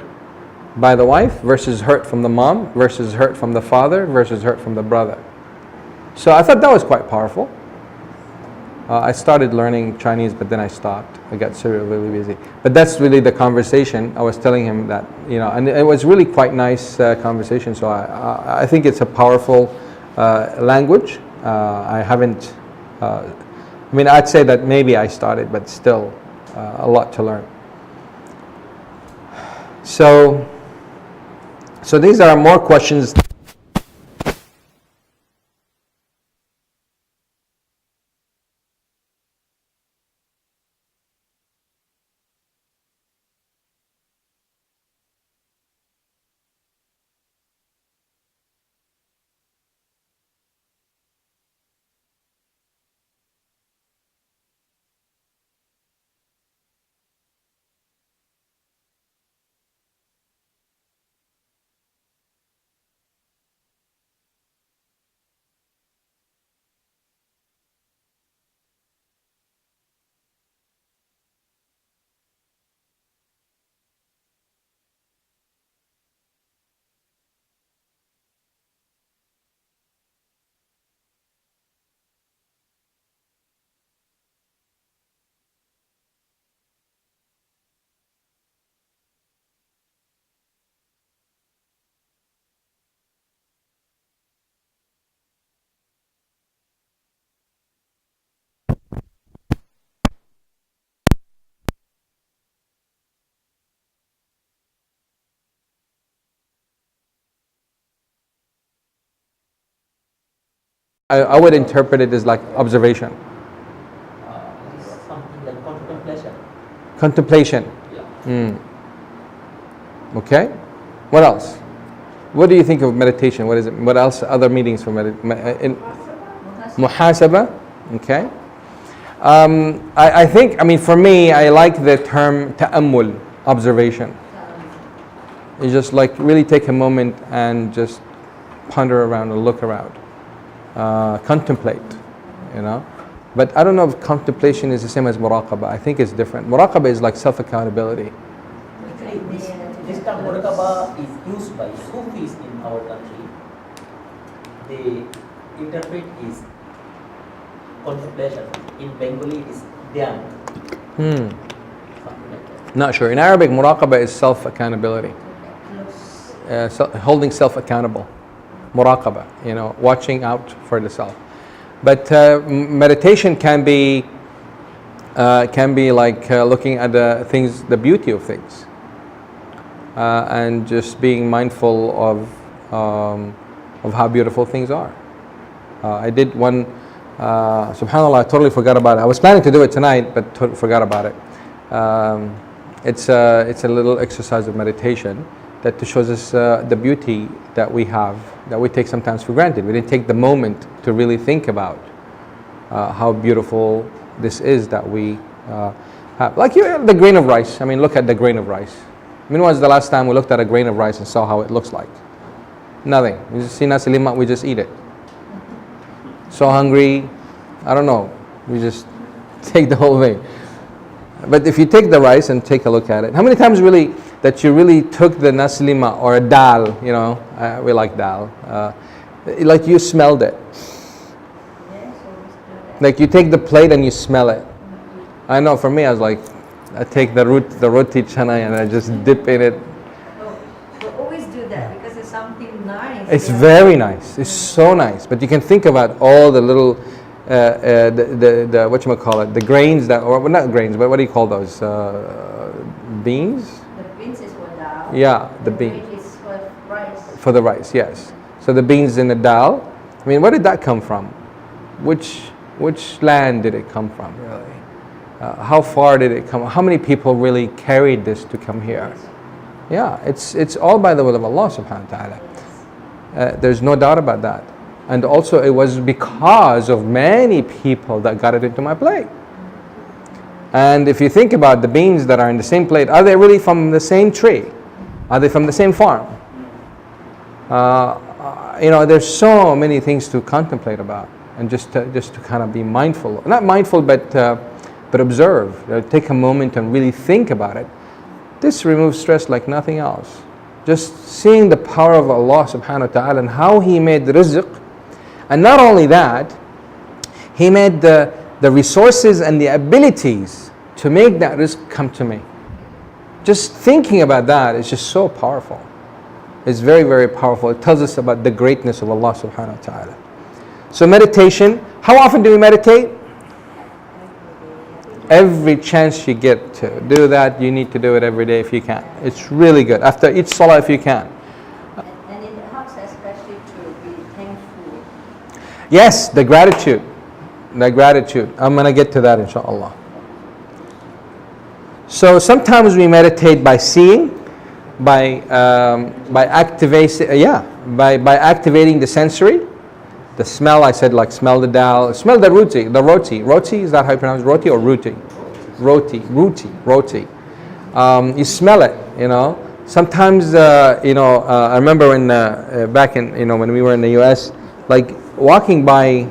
by the wife versus hurt from the mom versus hurt from the father versus hurt from the brother. So I thought that was quite powerful. I started learning Chinese, but then I stopped. I got really busy. But that's really the conversation. I was telling him that, and it was really quite nice conversation. So I think it's a powerful language. I haven't, I'd say that maybe I started, but still a lot to learn. So these are more questions. I would interpret it as like observation. It is something like contemplation. Contemplation. Yeah. Okay. What else? What do you think of meditation? What is it? What else? Other meanings for meditation? Muhasaba. Okay. I think, I mean, for me, I like the term ta'ammul, observation. You just like really take a moment and just ponder around and look around. Contemplate, you know. But I don't know if contemplation is the same as muraqabah. I think it's different. Muraqabah is like self-accountability. Actually, this term muraqabah is used by Sufis in our country. They interpret is contemplation. In Bengali, it is dhyan. Something like that. Not sure. In Arabic, muraqabah is self-accountability. Holding self accountable. Muraqabah, you know, watching out for the self. But meditation can be like looking at the things, the beauty of things, and just being mindful of how beautiful things are. I did one. Subhanallah, I totally forgot about it. I was planning to do it tonight, but forgot about it. It's a little exercise of meditation that shows us the beauty that we have, that we take sometimes for granted. We didn't take the moment to really think about how beautiful this is that we have. Like the grain of rice. I mean, look at the grain of rice. I mean, when was the last time we looked at a grain of rice and saw how it looks like? Nothing. We just see nasi lemak, we just eat it. So hungry, I don't know. We just take the whole thing. But if you take the rice and take a look at it, how many times really that you really took the nasi lemak or a dal, you know, we like dal, like you smelled it. Like you take the plate and you smell it. I know for me, I was like, I take the roti chana and I just dip in it. We always do that because it's something nice. It's very nice. It's so nice. But you can think about all the little, the whatchamacallit, the grains that, or well, not grains, but what do you call those? Beans? The beans is for dal. Yeah, the bean bean. is for rice. For the rice, yes. So the beans in the dal. I mean, where did that come from? Which land did it come from, really? How far did it come? How many people really carried this to come here? Yeah, it's all by the will of Allah subhanahu wa ta'ala. There's no doubt about that. And also it was because of many people that got it into my plate. And if you think about the beans that are in the same plate, are they really from the same tree? Are they from the same farm? You know, there's so many things to contemplate about, and just to kind of be mindful. Not mindful, but observe. Take a moment and really think about it. This removes stress like nothing else. Just seeing the power of Allah subhanahu wa ta'ala and how He made the rizq. And not only that, He made the resources and the abilities to make that rizq come to me. Just thinking about that is just so powerful. It's very, very powerful. It tells us about the greatness of Allah subhanahu wa ta'ala. So meditation, how often do we meditate? Every chance you get to do that, you need to do it every day if you can. It's really good. After each salah if you can. And it helps especially to be thankful. Yes, the gratitude. The gratitude. I'm going to get to that inshallah. So sometimes we meditate by seeing, by activating the sensory. The smell, I said, like smell the dal, smell the roti. Roti, is that how you pronounce roti or roti? Roti. You smell it, you know. Sometimes, I remember when back in, when we were in the U.S., like walking by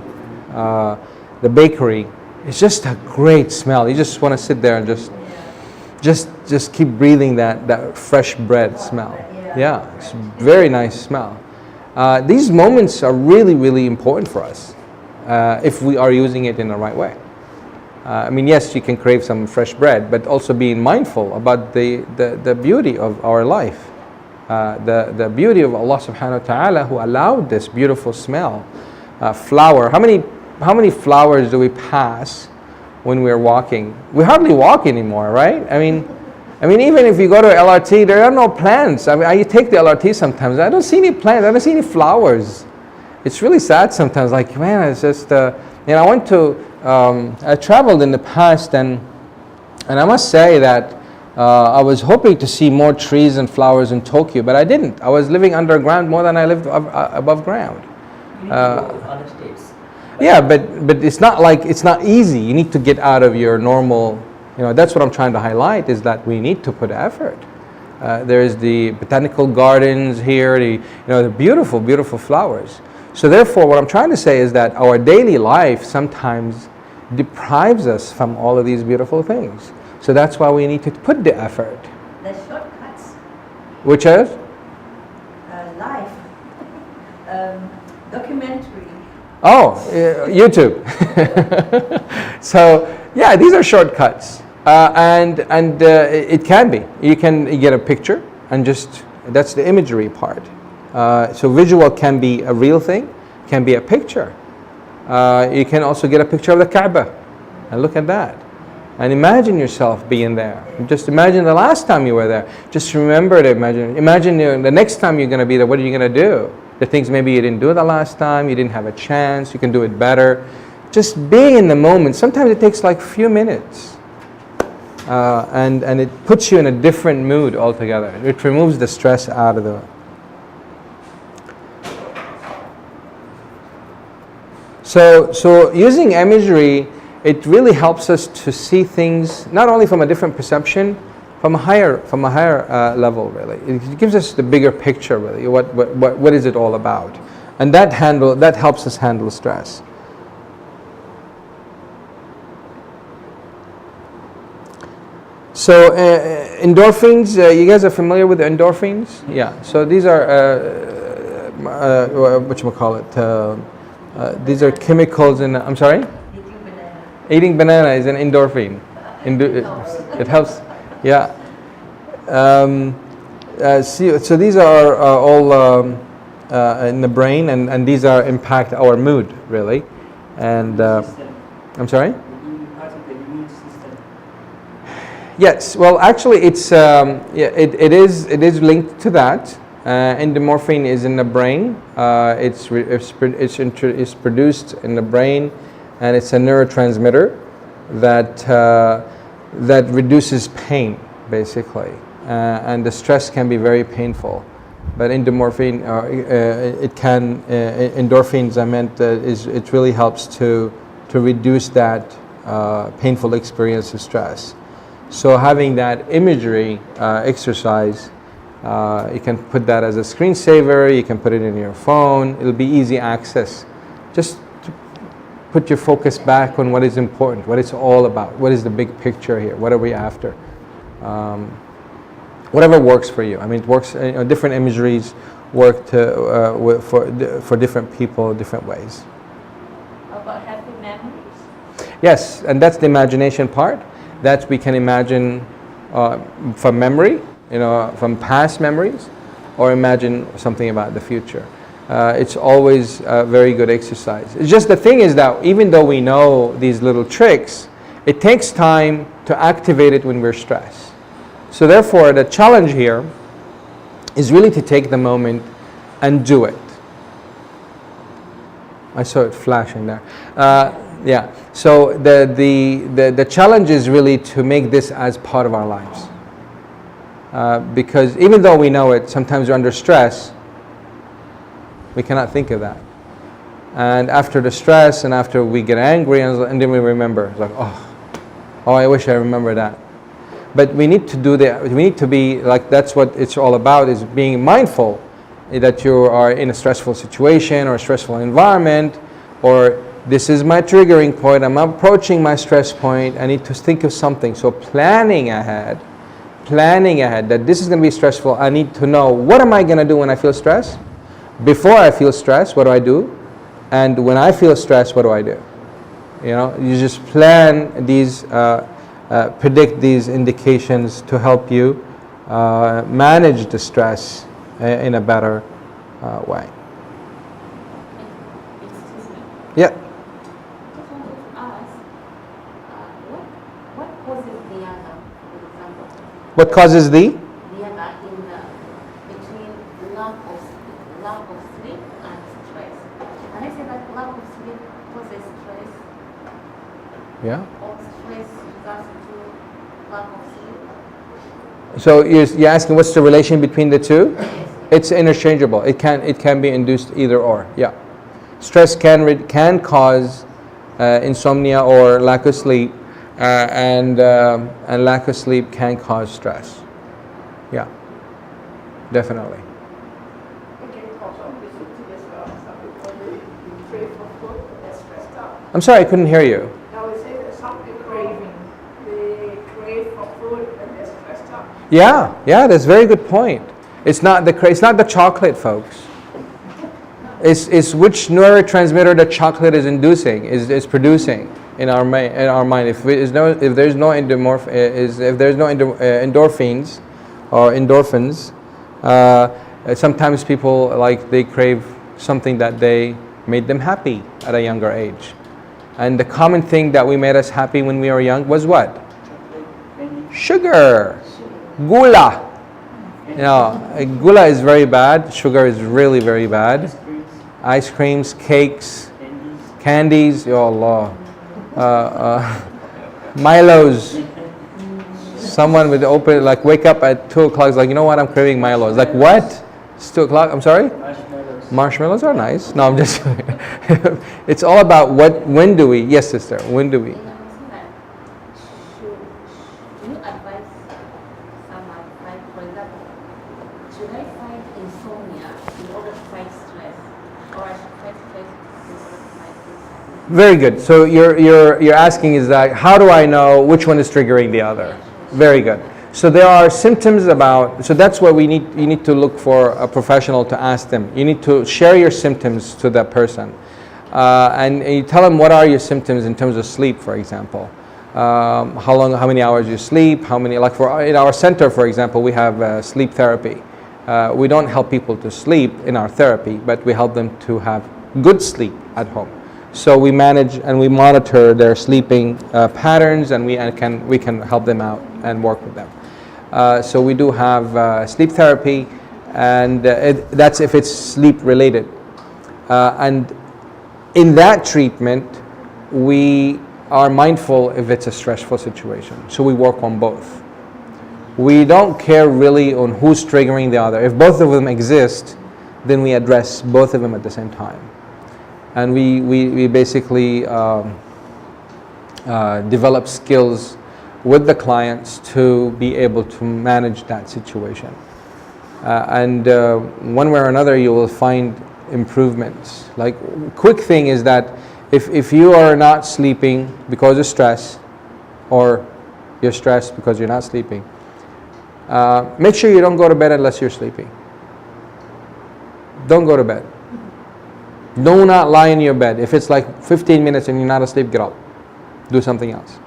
the bakery, it's just a great smell. You just want to sit there and just keep breathing that fresh bread smell. Yeah, it's very nice smell. These moments are really, really important for us if we are using it in the right way. I mean, yes, you can crave some fresh bread, but also being mindful about the beauty of our life, the beauty of Allah subhanahu wa ta'ala who allowed this beautiful smell. Flower, how many flowers do we pass when we're walking? We hardly walk anymore, right? I mean, even if you go to LRT, there are no plants. I mean, you take the LRT sometimes. I don't see any plants. I don't see any flowers. It's really sad sometimes. Like, man, it's just, I went to, I traveled in the past, and I must say that I was hoping to see more trees and flowers in Tokyo, but I didn't. I was living underground more than I lived above ground. You need to go other states. Yeah, but it's not like, it's not easy. You need to get out of your normal, that's what I'm trying to highlight, is that we need to put effort. There's the botanical gardens here, the beautiful, beautiful flowers. So therefore, what I'm trying to say is that our daily life sometimes deprives us from all of these beautiful things. So that's why we need to put the effort. The shortcuts, Which is? life, documentary. Oh, YouTube. So yeah, these are shortcuts, and it can be. You can get a picture and just, that's the imagery part. So visual can be a real thing, can be a picture. You can also get a picture of the Kaaba and look at that. And imagine yourself being there. Just imagine the last time you were there. Just remember to imagine. Imagine the next time you're going to be there, what are you going to do? The things maybe you didn't do the last time, you didn't have a chance, you can do it better. Just being in the moment, sometimes it takes like a few minutes. And it puts you in a different mood altogether. It removes the stress out of the... So using imagery, it really helps us to see things not only from a different perception, from a higher level, really. It gives us the bigger picture, really. What is it all about? And that helps us handle stress. So endorphins, you guys are familiar with endorphins? Yeah. So these are these are chemicals in. I'm sorry. Eating banana is an endorphin. It helps. Yeah. So these are all in the brain, and these are impact our mood, really. And I'm sorry. Part of the immune system. Yes. Well, actually, it's it is linked to that. Endorphin is in the brain. It's produced in the brain, and it's a neurotransmitter that reduces pain, basically, and the stress can be very painful. But endorphin, endorphins, I meant, it really helps to reduce that painful experience of stress. So having that imagery exercise, you can put that as a screensaver, you can put it in your phone, it'll be easy access. Just to put your focus back on what is important, what it's all about, what is the big picture here, what are we after. Whatever works for you. I mean, it works, different imageries work for different people, different ways. How about happy memories? Yes, and that's the imagination part. That we can imagine from memory, from past memories, or imagine something about the future. It's always a very good exercise. It's just the thing is that even though we know these little tricks, it takes time to activate it when we're stressed. So therefore, the challenge here is really to take the moment and do it. I saw it flashing there. Yeah. So the challenge is really to make this as part of our lives. Because even though we know it, sometimes we're under stress, we cannot think of that. And after the stress, and after we get angry, and then we remember, it's like, oh, I wish I remember that. But we need to do that. We need to be like, that's what it's all about, is being mindful that you are in a stressful situation or a stressful environment, or this is my triggering point, I'm approaching my stress point, I need to think of something. So planning ahead that this is going to be stressful, I need to know, what am I going to do when I feel stress? Before I feel stress, what do I do? And when I feel stress, what do I do? You just plan these, predict these indications to help you manage the stress in a better way. Excuse me. Yeah. Just wanted to ask, what causes dhyana, for example? What causes the? Dhyana between lack of sleep and stress. Yeah. All stress results into lack of sleep. So you're asking what's the relation between the two? It's interchangeable. It can be induced either or. Yeah. Stress can cause insomnia or lack of sleep, and lack of sleep can cause stress. Yeah. Definitely. It can cause obesity as well. Some people they crave for food, they're stressed out. I'm sorry, I couldn't hear you. Now we say that some people craving, they crave for food and they're stressed out. Yeah, that's a very good point. It's not the chocolate, folks. It's which neurotransmitter the chocolate is inducing, is producing in our mind. If there's no endorphins or endorphins, sometimes people they crave something that they made them happy at a younger age. And the common thing that we made us happy when we were young was what? Sugar, gula. Gula is very bad. Sugar is really very bad. Ice creams, cakes, candies. Ya Allah. Milos. Someone would wake up at 2 o'clock, you know what, I'm craving Milos. Like, what? It's 2 o'clock, I'm sorry? Marshmallows are nice. No, I'm just it's all about when do we, yes sister, when do we? Do you advise someone, for example, should I fight insomnia in order to fight stress? Or I should fight stress in order to fight insomnia? Very good. So you're asking is that how do I know which one is triggering the other? Very good. So there are symptoms so that's what you need to look for a professional to ask them. You need to share your symptoms to that person. And you tell them what are your symptoms in terms of sleep, for example. How many hours you sleep, in our center, for example, we have sleep therapy. We don't help people to sleep in our therapy, but we help them to have good sleep at home. So we manage and we monitor their sleeping patterns, and we can help them out and work with them. So we do have sleep therapy, and that's if it's sleep related. And in that treatment, we are mindful if it's a stressful situation. So we work on both. We don't care really on who's triggering the other. If both of them exist, then we address both of them at the same time. And we basically develop skills with the clients to be able to manage that situation. And one way or another, you will find improvements. Like, quick thing is that if you are not sleeping because of stress, or you're stressed because you're not sleeping, make sure you don't go to bed unless you're sleeping. Don't go to bed. Do not lie in your bed. If it's like 15 minutes and you're not asleep, get up. Do something else.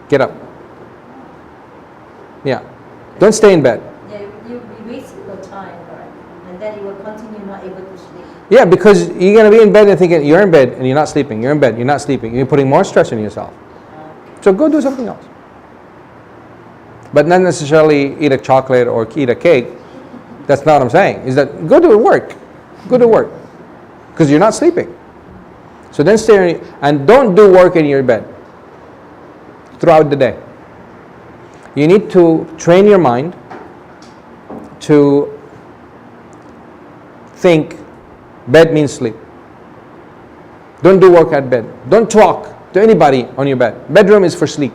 Get up. Yeah. Don't stay in bed. Yeah, you'll be wasting your time, right? And then you will continue not able to sleep. Yeah, because you're going to be in bed and thinking, you're in bed and you're not sleeping. You're in bed, you're not sleeping. You're putting more stress on yourself. So go do something else. But not necessarily eat a chocolate or eat a cake. That's not what I'm saying. Is that go to work. Go to work. Because you're not sleeping. So then stay and don't do work in your bed throughout the day. You need to train your mind to think bed means sleep. Don't do work at bed. Don't talk to anybody on your bed. Bedroom is for sleep.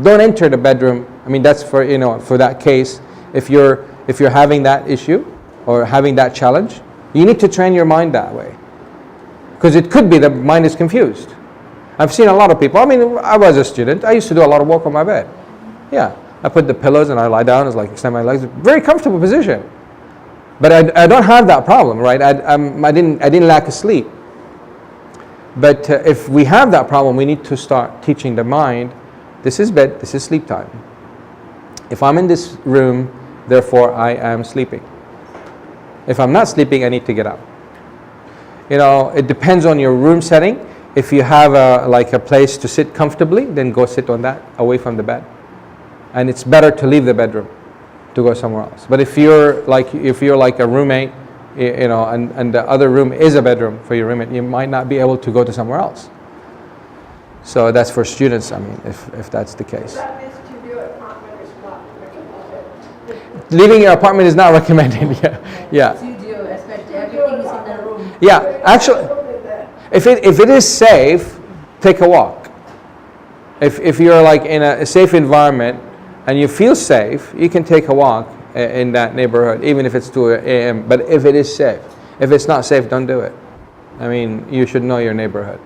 Don't enter the bedroom. I mean, that's for for that case. If you're having that issue or having that challenge, you need to train your mind that way. Because it could be the mind is confused. I've seen a lot of people. I mean, I was a student. I used to do a lot of work on my bed. Yeah, I put the pillows and I lie down. It's like extend my legs. Very comfortable position. But I don't have that problem, right? I didn't lack of sleep. But if we have that problem, we need to start teaching the mind. This is bed. This is sleep time. If I'm in this room, therefore I am sleeping. If I'm not sleeping, I need to get up. It depends on your room setting. If you have a place to sit comfortably, then go sit on that, away from the bed. And it's better to leave the bedroom to go somewhere else. But if you're like a roommate, and the other room is a bedroom for your roommate, you might not be able to go to somewhere else. So that's for students, I mean, if that's the case. That means studio apartment is not recommended. Leaving your apartment is not recommended. Yeah. Studio, especially everything is in the room. Yeah, actually, if it is safe, take a walk. If you're like in a safe environment and you feel safe, you can take a walk in that neighborhood, even if it's 2 a.m. But if it is safe, if it's not safe, don't do it. I mean, you should know your neighborhood.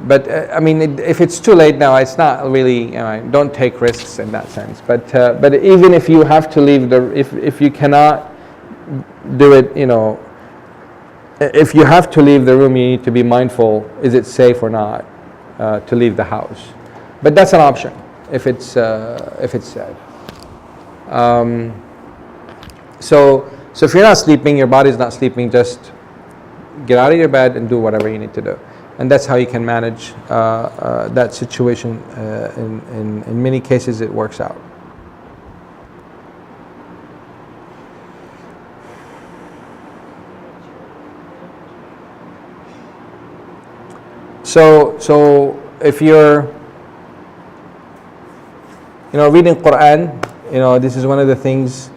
But I mean, if it's too late now, it's not really. Don't take risks in that sense. But even if you have to leave if you cannot do it, if you have to leave the room, you need to be mindful: is it safe or not to leave the house? But that's an option if it's safe. So if you're not sleeping, your body's not sleeping, just get out of your bed and do whatever you need to do. And that's how you can manage that situation. In many cases, it works out. So if you're, reading Quran, this is one of the things.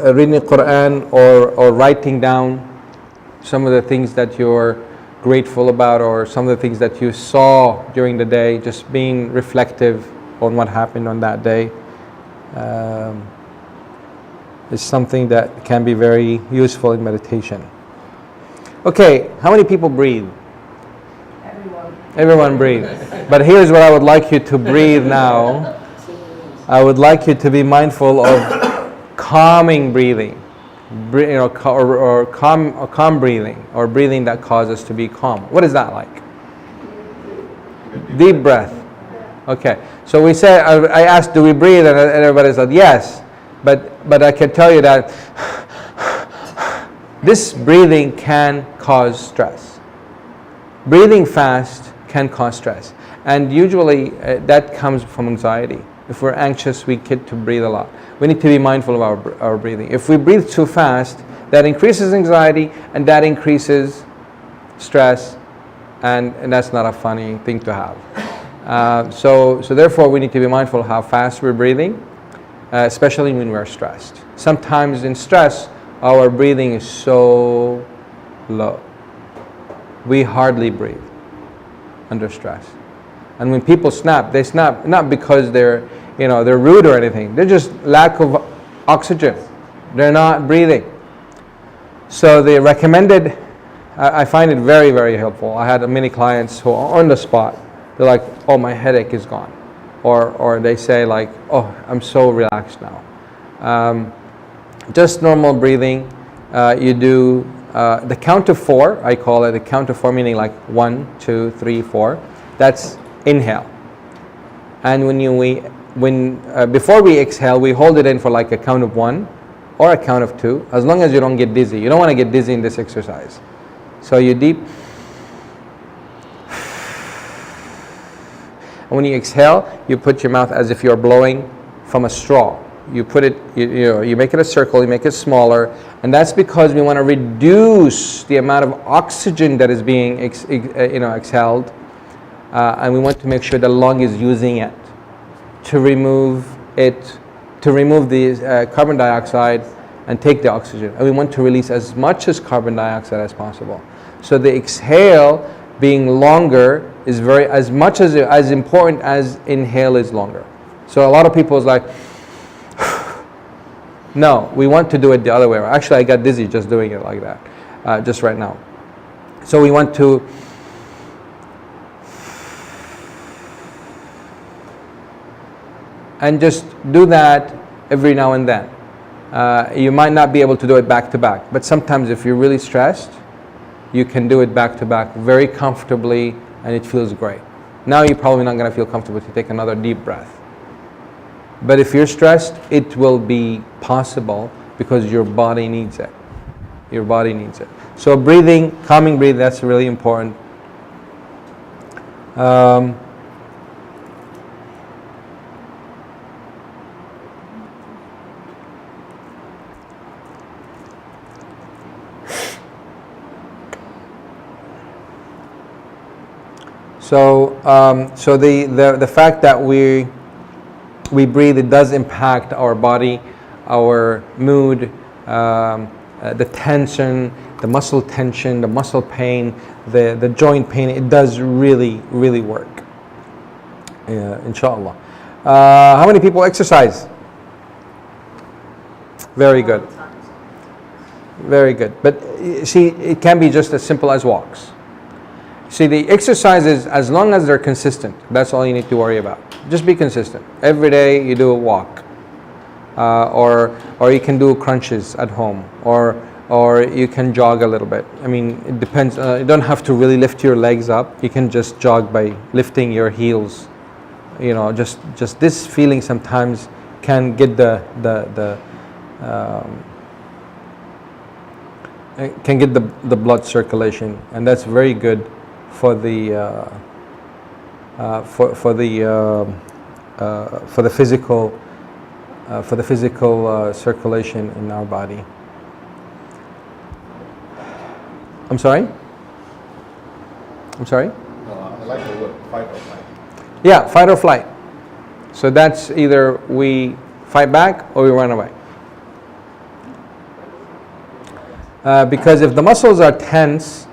Reading Quran or writing down some of the things that you're grateful about, or some of the things that you saw during the day, just being reflective on what happened on that day, is something that can be very useful in meditation. Okay, how many people breathe? Everyone breathe. But here's what I would like you to breathe now. I would like you to be mindful of calming breathing, or calm breathing, or breathing that causes us to be calm. What is that like? Deep breath. Okay. So we say, I asked, do we breathe? And everybody said yes. But I can tell you that this breathing can cause stress. Breathing fast can cause stress. And usually that comes from anxiety. If we're anxious, we get to breathe a lot. We need to be mindful of our breathing. If we breathe too fast, that increases anxiety and that increases stress, and that's not a funny thing to have. So therefore, we need to be mindful of how fast we're breathing, especially when we're stressed. Sometimes in stress, our breathing is so low. We hardly breathe under stress. And when people snap, they snap not because they're rude or anything. They're just lack of oxygen. They're not breathing. So they recommended, I find it very, very helpful. I had many clients who are on the spot. They're like, oh, my headache is gone. Or they say like, oh, I'm so relaxed now. Just normal breathing. You do the count of 4, I call it the count of 4, meaning like 1, 2, 3, 4. That's inhale. And before we exhale, we hold it in for like a count of 1 or a count of 2, as long as you don't get dizzy. You don't want to get dizzy in this exercise. So you deep. And when you exhale, you put your mouth as if you're blowing from a straw. You put it, you make it a circle, you make it smaller, and that's because we want to reduce the amount of oxygen that is being exhaled, and we want to make sure the lung is using it to remove the carbon dioxide and take the oxygen. And we want to release as much as carbon dioxide as possible. So the exhale being longer is as important as inhale is longer. So a lot of people is like, no, we want to do it the other way around. Actually, I got dizzy just doing it like that, just right now. So we want to and just do that every now and then. You might not be able to do it back to back, but sometimes if you're really stressed, you can do it back to back very comfortably, and it feels great. Now you're probably not going to feel comfortable to take another deep breath. But if you're stressed, it will be possible because your body needs it. Your body needs it. So breathing, calming breathing, that's really important. So the fact that we breathe, it does impact our body, our mood, the tension, the muscle tension, the muscle pain, the joint pain. It does really work. Inshallah. How many people exercise? Very good. Very good. But see, it can be just as simple as walks. See, the exercises, as long as they're consistent, that's all you need to worry about. Just be consistent. Every day you do a walk, or you can do crunches at home, or you can jog a little bit. I mean, it depends. You don't have to really lift your legs up. You can just jog by lifting your heels. You know, just this feeling sometimes can get the blood circulation, and that's very good for the physical circulation in our body. I'm sorry? I like the word fight or flight. Yeah, fight or flight. So that's either we fight back or we run away. Because if the muscles are tense,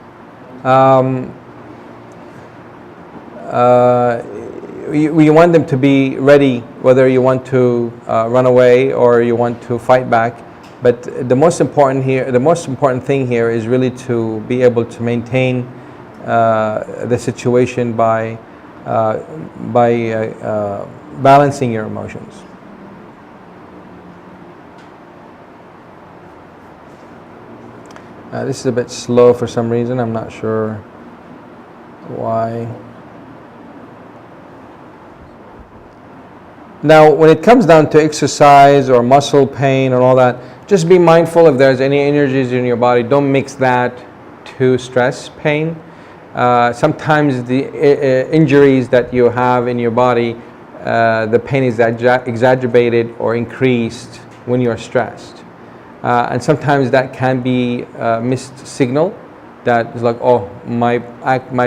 we want them to be ready, whether you want to run away or you want to fight back. But the most important thing here is really to be able to maintain the situation by balancing your emotions. This is a bit slow for some reason. I'm not sure why. Now, when it comes down to exercise or muscle pain and all that, just be mindful if there's any energies in your body. Don't mix that to stress pain. Sometimes the injuries that you have in your body, the pain is exacerbated or increased when you're stressed. And sometimes that can be a missed signal that is like, oh, my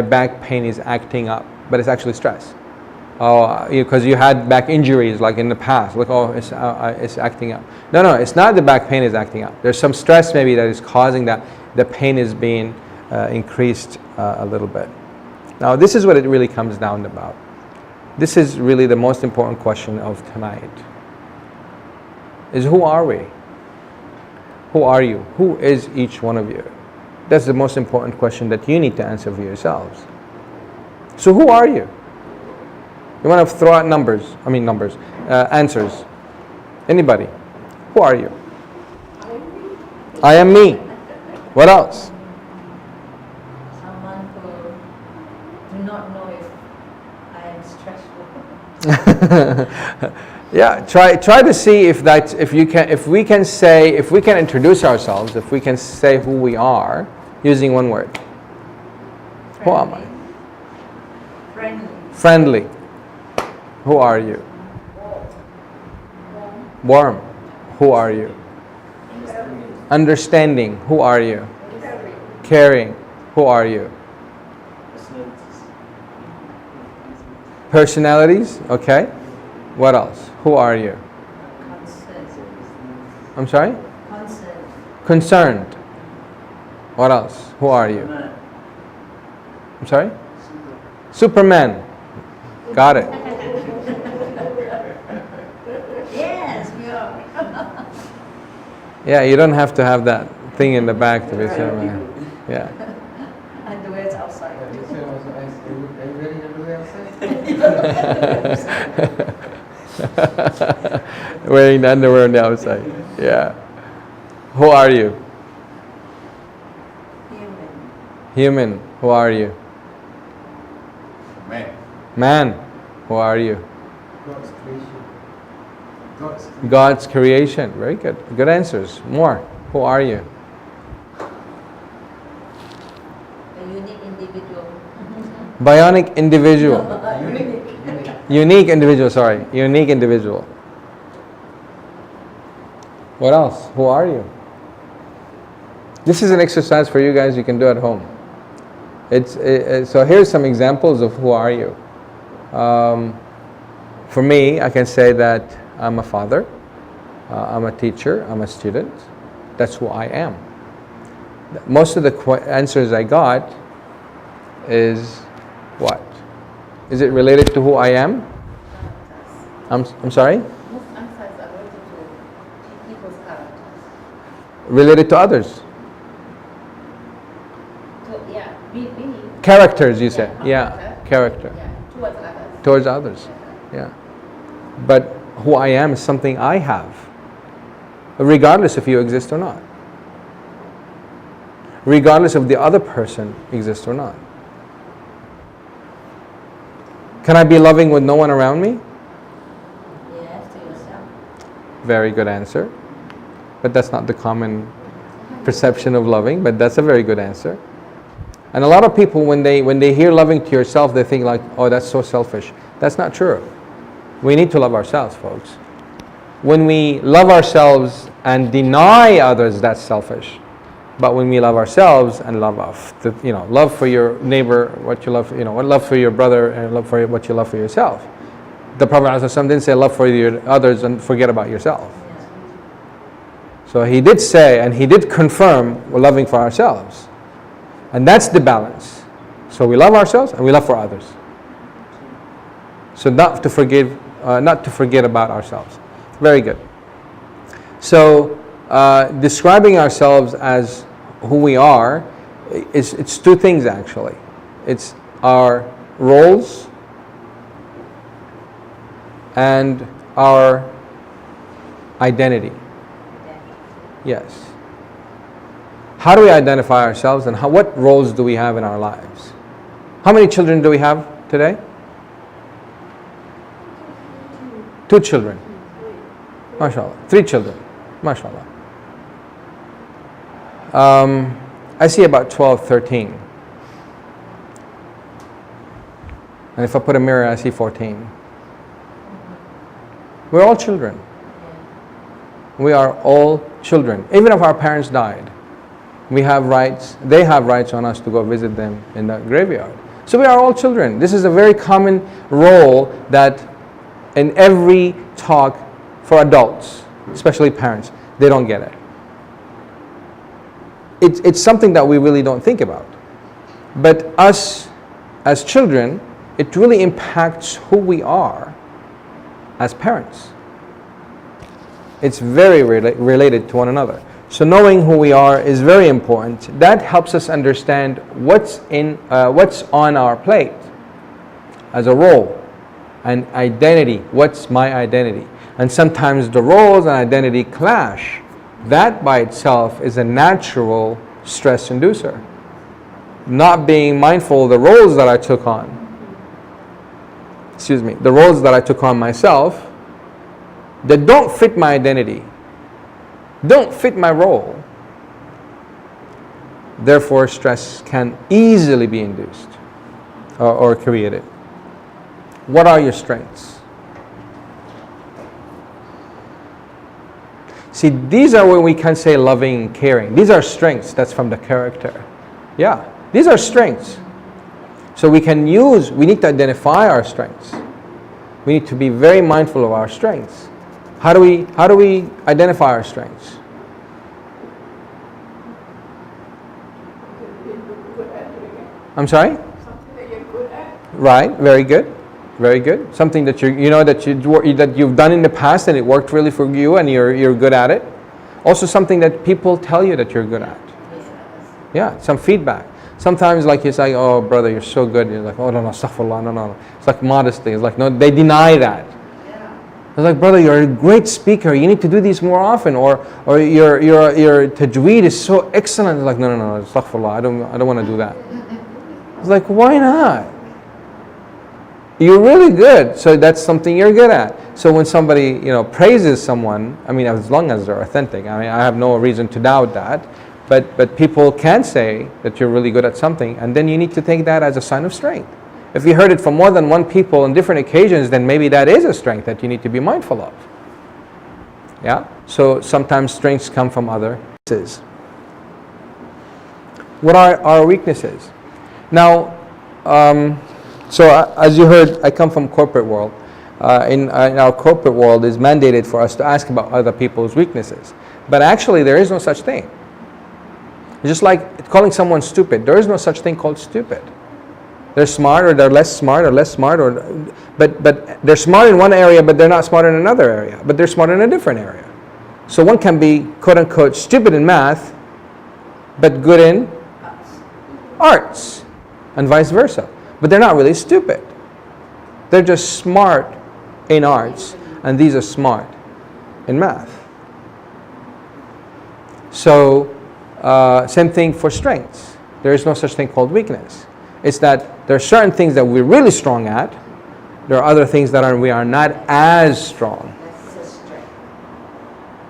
back pain is acting up, but it's actually stress. Oh, because you had back injuries like in the past, like, oh, it's acting up. No, it's not the back pain is acting up. There's some stress maybe that is causing that. The pain is being increased a little bit. Now, this is what it really comes down about. This is really the most important question of tonight. Is who are we? Who are you? Who is each one of you? That's the most important question that you need to answer for yourselves. So who are you? You want to throw out answers. Anybody? Who are you? I am me. What else? Someone who do not know if I am stressful. Yeah, try to see if we can introduce ourselves, if we can say who we are using one word. Who am I? Friendly. Who are you? Warm. Who are you? Understanding. Who are you? Caring. Who are you? Personalities. Okay. What else? Who are you? I'm sorry? Concerned. What else? Who are you? I'm sorry? Superman. Got it. Yes, we are. Yeah, you don't have to have that thing in the back to be Superman. Yeah. Underwear's outside. Wearing the underwear on the outside. Yeah. Who are you? Human. Who are you? Man. Who are you? God's creation. Very good. Good answers. More. Who are you? A unique individual. Bionic individual. Unique individual, sorry. Unique individual. What else? Who are you? This is an exercise for you guys you can do at home. So here's some examples of who are you. For me, I can say that I'm a father, I'm a teacher, I'm a student. That's who I am. Most of the answers I got is what? Is it related to who I am? I'm sorry? Most answers are related to people's characters. Related to others. So, yeah, we Characters, you said. Yeah, character. Yeah, Towards others. Yeah. But who I am is something I have, regardless if you exist or not. Regardless if the other person exists or not. Can I be loving with no one around me? Yes, to yourself. Very good answer. But that's not the common perception of loving, but that's a very good answer. And a lot of people, when they hear loving to yourself, they think like, oh, that's so selfish. That's not true. We need to love ourselves, folks. When we love ourselves and deny others, that's selfish. But when we love ourselves and love for your neighbor, what you love, love for your brother, and love for what you love for yourself. The Prophet ﷺ didn't say love for your others and forget about yourself. So he did say, and he did confirm, we're loving for ourselves. And that's the balance. So we love ourselves and we love for others. So not to forget about ourselves. Very good. So describing ourselves as who we are, it's two things actually. It's our roles and our identity. Yes. How do we identify ourselves, and what roles do we have in our lives? How many children do we have today? 2 children. MashaAllah. 3 children. MashaAllah. I see about 12, 13. And if I put a mirror, I see 14. We're all children. We are all children. Even if our parents died, we have rights, they have rights on us to go visit them in the graveyard. So we are all children. This is a very common role that in every talk for adults, especially parents, they don't get it. It's something that we really don't think about. But us as children, it really impacts who we are as parents. It's very related to one another. So knowing who we are is very important. That helps us understand what's on our plate as a role, and identity. What's my identity? And sometimes the roles and identity clash. That by itself is a natural stress inducer. Not being mindful of the roles that I took on. The roles that I took on myself that don't fit my identity, don't fit my role. Therefore, stress can easily be induced or created. What are your strengths? See, these are where we can say loving, caring. These are strengths. That's from the character. Yeah, these are strengths. So we need to identify our strengths. We need to be very mindful of our strengths. How do we identify our strengths? I'm sorry? Something that you're good at. Right, very good. Very good. Something that that you've done in the past and it worked really for you and you're good at it. Also something that people tell you that you're good at. Yeah, some feedback. Sometimes like you say, oh brother, you're so good. You're like, oh no, astaghfirullah, no. It's like modesty. It's like, no, they deny that. It's like, brother, you're a great speaker. You need to do these more often. Or your tajweed is so excellent. It's like, no, astaghfirullah, I don't want to do that. It's like, why not? You're really good, so that's something you're good at. So when somebody praises someone, I mean, as long as they're authentic, I mean, I have no reason to doubt that. But people can say that you're really good at something, and then you need to take that as a sign of strength. If you heard it from more than one people on different occasions, then maybe that is a strength that you need to be mindful of. Yeah. So sometimes strengths come from other weaknesses. What are our weaknesses? Now, as you heard, I come from corporate world. In our corporate world, it's mandated for us to ask about other people's weaknesses. But actually, there is no such thing. Just like calling someone stupid, there is no such thing called stupid. They're smart, or they're less smart, but they're smart in one area, but they're not smart in another area. But they're smart in a different area. So one can be quote unquote stupid in math, but good in arts, and vice versa. But they're not really stupid. They're just smart in arts, and these are smart in math. So, same thing for strengths. There is no such thing called weakness. It's that there are certain things that we're really strong at. There are other things that we are not as strong.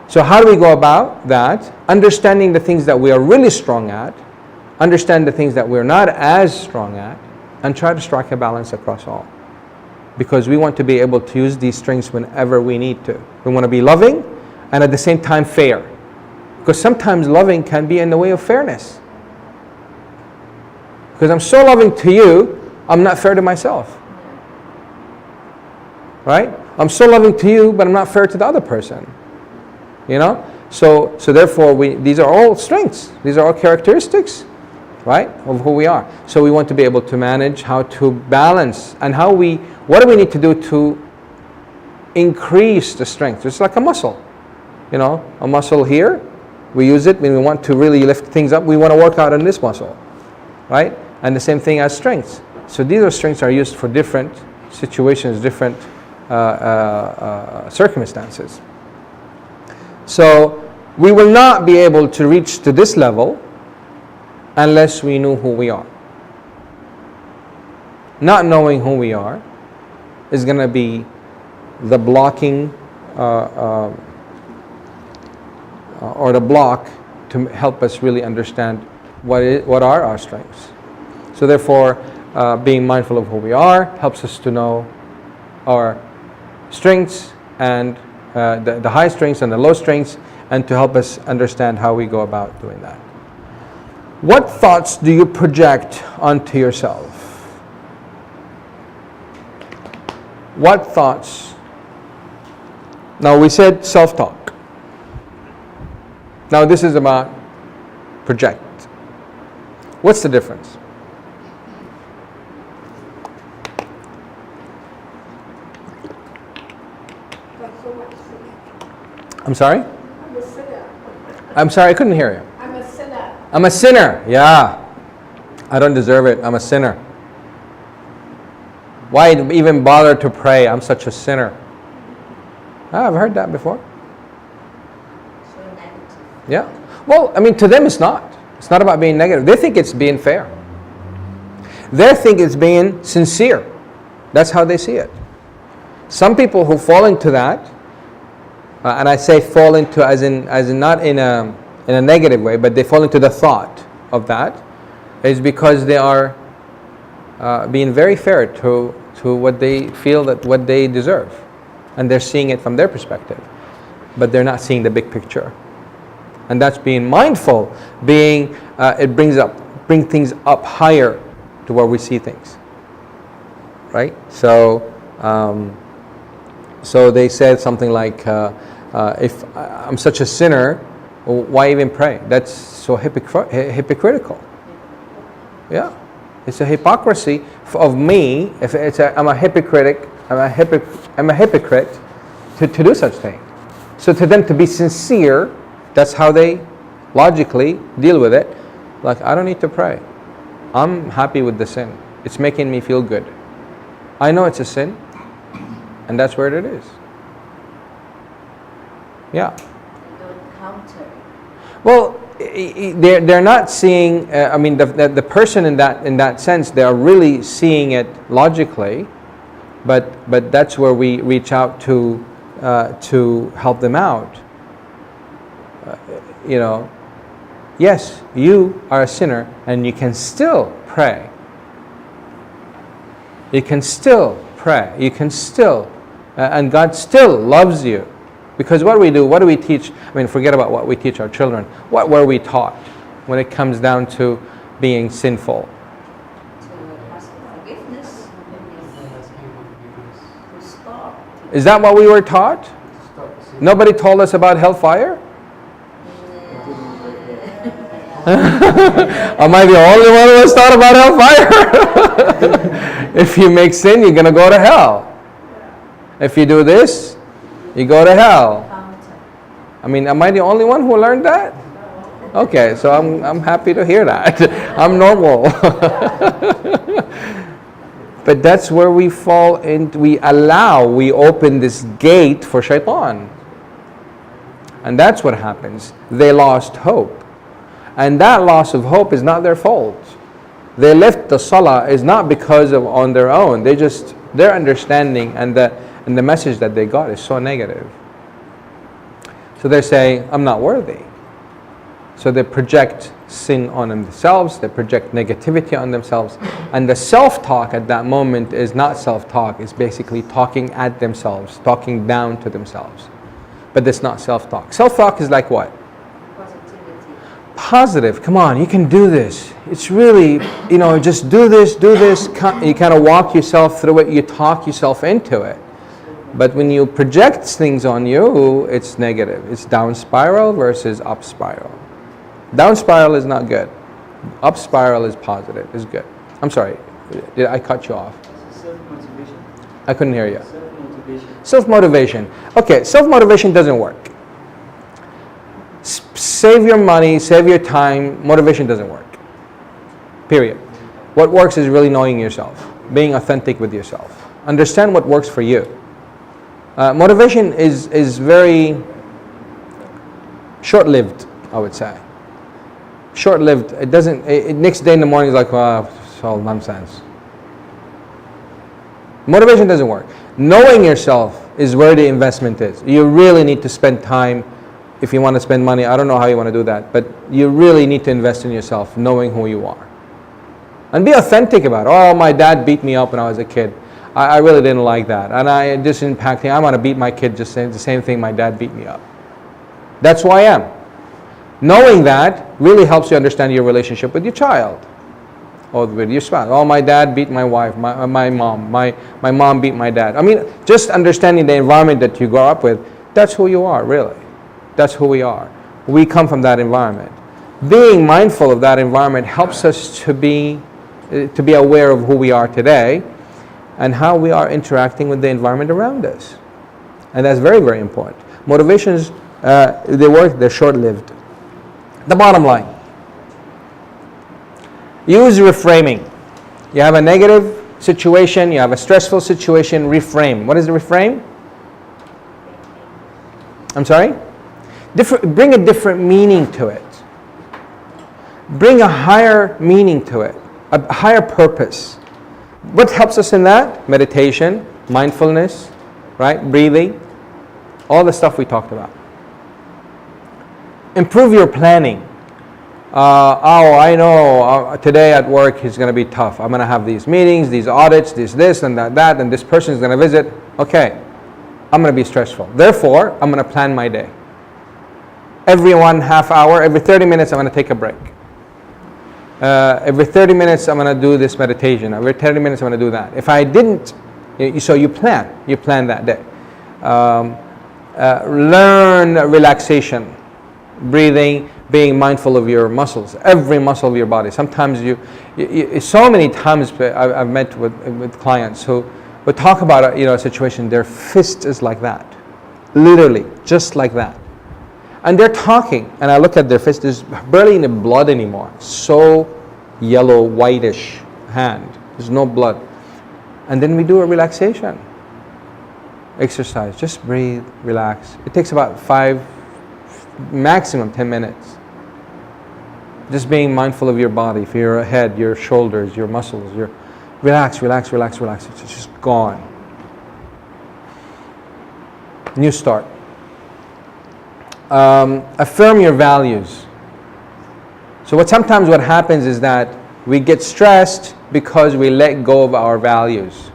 So how do we go about that? Understanding the things that we are really strong at, understand the things that we're not as strong at, and try to strike a balance across all. Because we want to be able to use these strengths whenever we need to. We want to be loving and at the same time fair. Because sometimes loving can be in the way of fairness. Because I'm so loving to you, I'm not fair to myself. Right? I'm so loving to you, but I'm not fair to the other person. You know? So therefore, these are all strengths. These are all characteristics, right, of who we are. So we want to be able to manage how to balance and what do we need to do to increase the strength? It's like a muscle. You know, a muscle here, we use it when we want to really lift things up. We want to work out on this muscle, right? And the same thing as strengths. So these are strengths are used for different situations, different circumstances. So we will not be able to reach to this level unless we know who we are. Not knowing who we are is going to be the blocking or the block to help us really understand what are our strengths. So therefore, being mindful of who we are helps us to know our strengths and the high strengths and the low strengths, and to help us understand how we go about doing that. What thoughts do you project onto yourself? What thoughts? Now we said self-talk. Now this is about project. What's the difference? I'm sorry? I'm a sinner. I'm sorry, I couldn't hear you. I'm a sinner. I'm a sinner. Yeah. I don't deserve it. I'm a sinner. Why even bother to pray? I'm such a sinner. I've heard that before. So negative. Yeah. Well, I mean, to them it's not. It's not about being negative. They think it's being fair. They think it's being sincere. That's how they see it. Some people who fall into that, and I say fall into as in not in a negative way, but they fall into the thought of that, is because they are being very fair to what they feel that what they deserve, and they're seeing it from their perspective, but they're not seeing the big picture. And that's being mindful. It brings things up higher to where we see things, right? So they said something like, if I'm such a sinner, why even pray? That's so hypocritical. Yeah, it's a hypocrisy of me. If I'm a hypocrite to do such thing. So to them to be sincere, that's how they logically deal with it. Like, I don't need to pray. I'm happy with the sin. It's making me feel good. I know it's a sin, and that's where it is. Yeah. Don't counter. Well, they're not seeing. I mean, the person in that sense, they are really seeing it logically, but that's where we reach out to help them out. Yes, you are a sinner, and you can still pray. You can still pray. You can still, and God still loves you. Because what do we teach? I mean, forget about what we teach our children. What were we taught when it comes down to being sinful? Is that what we were taught? Nobody told us about hellfire? Am I the only one who has thought about hellfire? If you make sin, you're going to go to hell. If you do this, you go to hell. I mean, am I the only one who learned that? Okay, so I'm happy to hear that. I'm normal. But that's where we fall into, we open this gate for shaitan. And that's what happens. They lost hope. And that loss of hope is not their fault. They left the salah is not because of on their own. Their understanding and the message that they got is so negative. So they say, I'm not worthy. So they project sin on themselves, they project negativity on themselves. And the self-talk at that moment is not self-talk, it's basically talking at themselves, talking down to themselves. But it's not self-talk. Self-talk is like what? Positivity. Positive, come on, you can do this. It's really, just do this. You kind of walk yourself through it, you talk yourself into it. But when you project things on you, it's negative. It's down spiral versus up spiral. Down spiral is not good. Up spiral is positive, is good. I'm sorry, did I cut you off? Self-motivation. I couldn't hear you. Self-motivation. Self-motivation. Okay, self-motivation doesn't work. Save your money, save your time, motivation doesn't work. Period. What works is really knowing yourself, being authentic with yourself. Understand what works for you. Motivation is very short-lived, I would say. Short-lived. It doesn't. Next day in the morning is like, it's all nonsense. Motivation doesn't work. Knowing yourself is where the investment is. You really need to spend time. If you want to spend money, I don't know how you want to do that, but you really need to invest in yourself, knowing who you are, and be authentic about it. Oh, my dad beat me up when I was a kid. I really didn't like that, and this impacted. I want to beat my kid just saying the same thing my dad beat me up. That's who I am. Knowing that really helps you understand your relationship with your child or with your spouse. Oh, my dad beat my wife, my mom. My mom beat my dad. I mean, just understanding the environment that you grow up with, that's who you are, really. That's who we are. We come from that environment. Being mindful of that environment helps us to be aware of who we are today and how we are interacting with the environment around us. And that's very, very important. Motivations, they're short-lived. The bottom line, use reframing. You have a negative situation, you have a stressful situation, reframe. What is the reframe? I'm sorry? Bring a different meaning to it. Bring a higher meaning to it, a higher purpose. What helps us in that? Meditation, mindfulness, right? Breathing, all the stuff we talked about. Improve your planning. I know today at work is going to be tough. I'm going to have these meetings, these audits, this and that, and this person is going to visit. Okay, I'm going to be stressful. Therefore, I'm going to plan my day. Every 1/2 hour, every 30 minutes, I'm going to take a break. Every 30 minutes, I'm going to do this meditation. Every 30 minutes, I'm going to do that. If I didn't, so you plan that day. Learn relaxation, breathing, being mindful of your muscles, every muscle of your body. Sometimes so many times I've met with clients who would talk about a situation, their fist is like that, literally, just like that. And they're talking, and I look at their fist, there's barely any blood anymore. So yellow, whitish hand, there's no blood. And then we do a relaxation exercise. Just breathe, relax. It takes about 5, maximum 10 minutes. Just being mindful of your body, for your head, your shoulders, your muscles, relax. It's just gone. New start. Affirm your values. So sometimes what happens is that we get stressed because we let go of our values.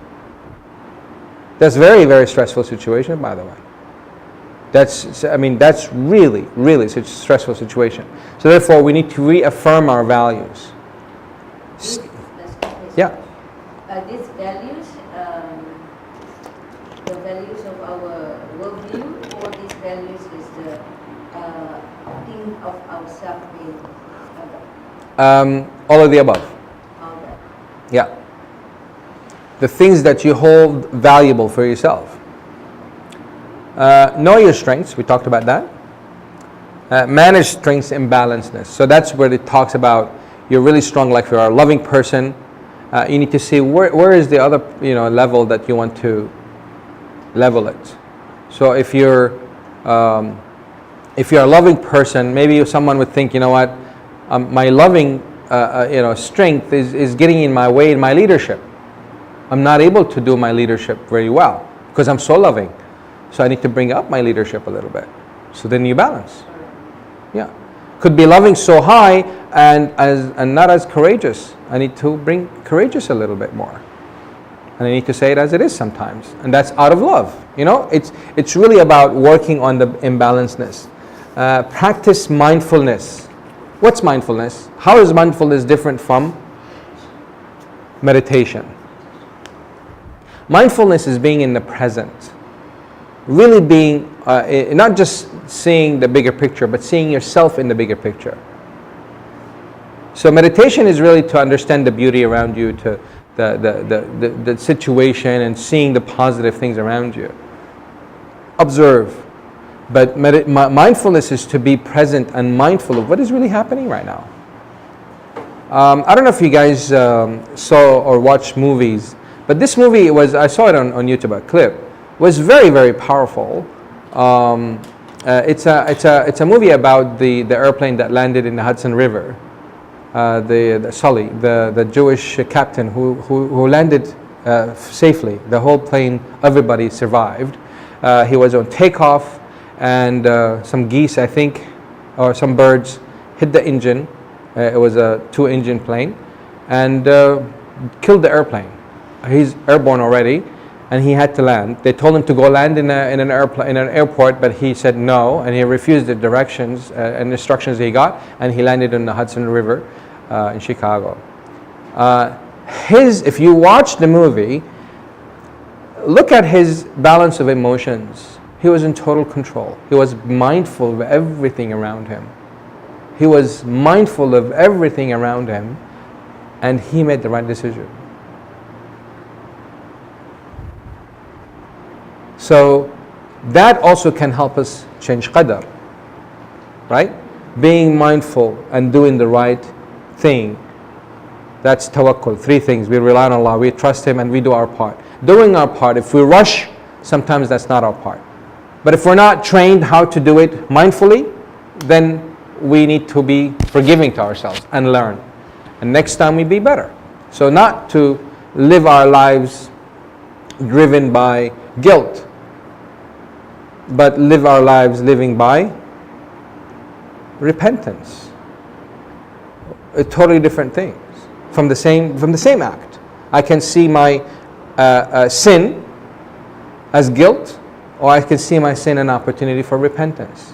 That's very, very stressful situation, by the way. That's really such a stressful situation. So therefore, we need to reaffirm our values. Yeah. These values, the values of our worldview, or these values is the thing of ourselves being All of the above. all that. Yeah. The things that you hold valuable for yourself. Know your strengths. We talked about that. Manage strengths imbalanceness. So that's where it talks about you're really strong, like if you're a loving person, you need to see where is the other level that you want to level it. So if you're a loving person, maybe someone would think, you know what, my loving strength is getting in my way in my leadership. I'm not able to do my leadership very well because I'm so loving. So I need to bring up my leadership a little bit. So then you balance. Yeah. Could be loving so high and not as courageous. I need to bring courageous a little bit more. And I need to say it as it is sometimes. And that's out of love. It's really about working on the imbalancedness. Practice mindfulness. What's mindfulness? How is mindfulness different from meditation? Mindfulness is being in the present. Really being, not just seeing the bigger picture, but seeing yourself in the bigger picture. So meditation is really to understand the beauty around you, to the situation, and seeing the positive things around you. Observe. But mindfulness is to be present and mindful of what is really happening right now. I don't know if you guys saw or watched movies, but this movie I saw it on YouTube, a clip, was very, very powerful. It's a movie about the airplane that landed in the Hudson River. Sully, the Jewish captain who landed safely. The whole plane, everybody survived. He was on takeoff, and some geese, I think, or some birds hit the engine. It was a 2-engine plane, and killed the airplane. He's airborne already, and he had to land. They told him to go land in an airport, but he said no, and he refused the directions and instructions he got, and he landed in the Hudson River in Chicago. If you watch the movie, look at his balance of emotions. He was in total control. He was mindful of everything around him. He was mindful of everything around him, and he made the right decision. So that also can help us change qadar, right? Being mindful and doing the right thing. That's tawakkul. 3 things. We rely on Allah, we trust Him, and we do our part. Doing our part, if we rush, sometimes that's not our part. But if we're not trained how to do it mindfully, then we need to be forgiving to ourselves and learn. And next time we be better. So not to live our lives driven by guilt, but live our lives living by repentance. Totally different things from the same act. I can see my sin as guilt, or I can see my sin an opportunity for repentance.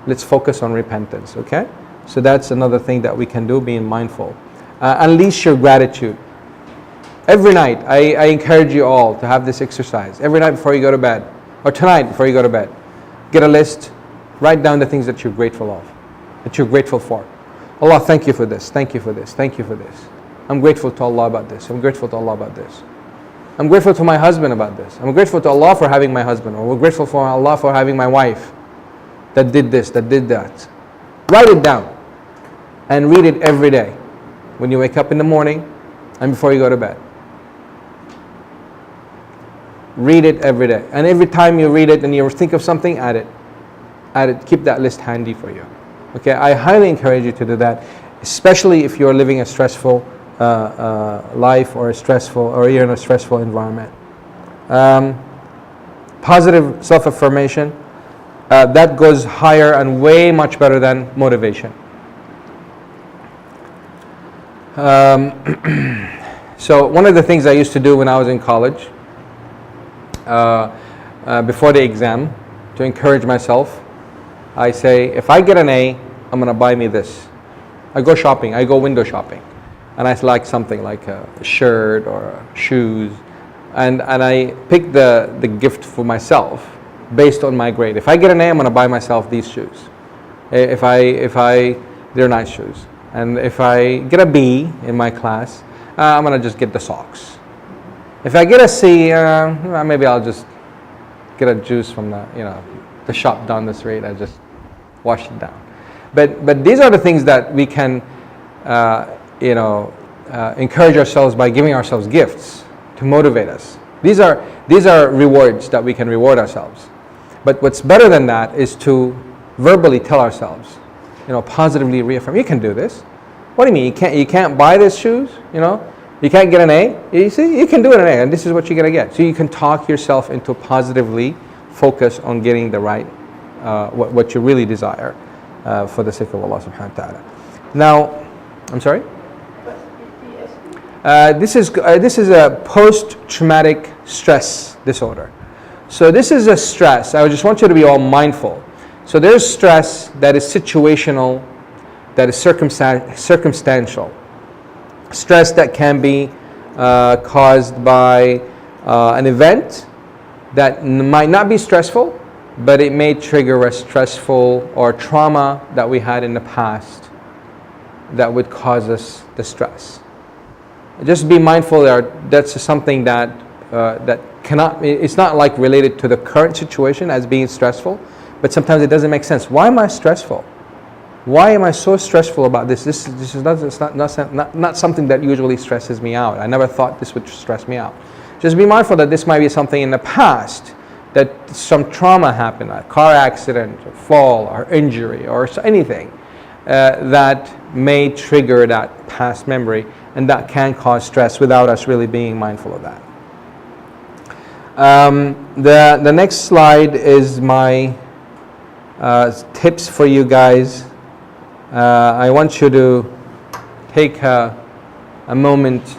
Let's focus on repentance, okay? So that's another thing that we can do, being mindful. Unleash your gratitude. Every night, I encourage you all to have this exercise. Every night before you go to bed, or tonight before you go to bed, get a list, write down the things that you're grateful of, that you're grateful for. Allah, thank you for this, thank you for this, thank you for this. I'm grateful to Allah about this, I'm grateful to Allah about this. I'm grateful to my husband about this. I'm grateful to Allah for having my husband, or we're grateful for Allah for having my wife that did this, that did that. Write it down and read it every day when you wake up in the morning and before you go to bed. Read it every day, and every time you read it and you think of something, add it. Keep that list handy for you. Okay, I highly encourage you to do that, especially if you're living a stressful life, or you're in a stressful environment. Positive self-affirmation, that goes higher and way much better than motivation. So one of the things I used to do when I was in college, before the exam, to encourage myself, I say, if I get an A, I'm going to buy me this. I go shopping, I go window shopping, and I like something like a shirt or shoes, and I pick the gift for myself based on my grade. If I get an A, I'm going to buy myself these shoes. If they're nice shoes. And if I get a B in my class, I'm going to just get the socks. If I get a C, maybe I'll just get a juice from the shop down the street. I just wash it down. But these are the things that we can, encourage ourselves by giving ourselves gifts to motivate us. These are rewards that we can reward ourselves. But what's better than that is to verbally tell ourselves, positively reaffirm, you can do this. What do you mean? You can't buy these shoes? You can't get an A? You see, you can do an A, and this is what you're going to get. So you can talk yourself into positively focus on getting the right, what you really desire for the sake of Allah subhanahu wa ta'ala. Now, I'm sorry? This is a post-traumatic stress disorder. So this is a stress. I just want you to be all mindful. So there's stress that is situational, that is circumstantial. Stress that can be caused by an event that might not be stressful, but it may trigger a stressful or trauma that we had in the past that would cause us the stress. Just be mindful that's something that cannot, it's not like related to the current situation as being stressful, but sometimes it doesn't make sense. Why am I stressful? Why am I so stressful about this? This is not something that usually stresses me out. I never thought this would stress me out. Just be mindful that this might be something in the past, that some trauma happened, a car accident, or fall, or injury, or anything that may trigger that past memory, and that can cause stress without us really being mindful of that. The next slide is my tips for you guys. I want you to take a moment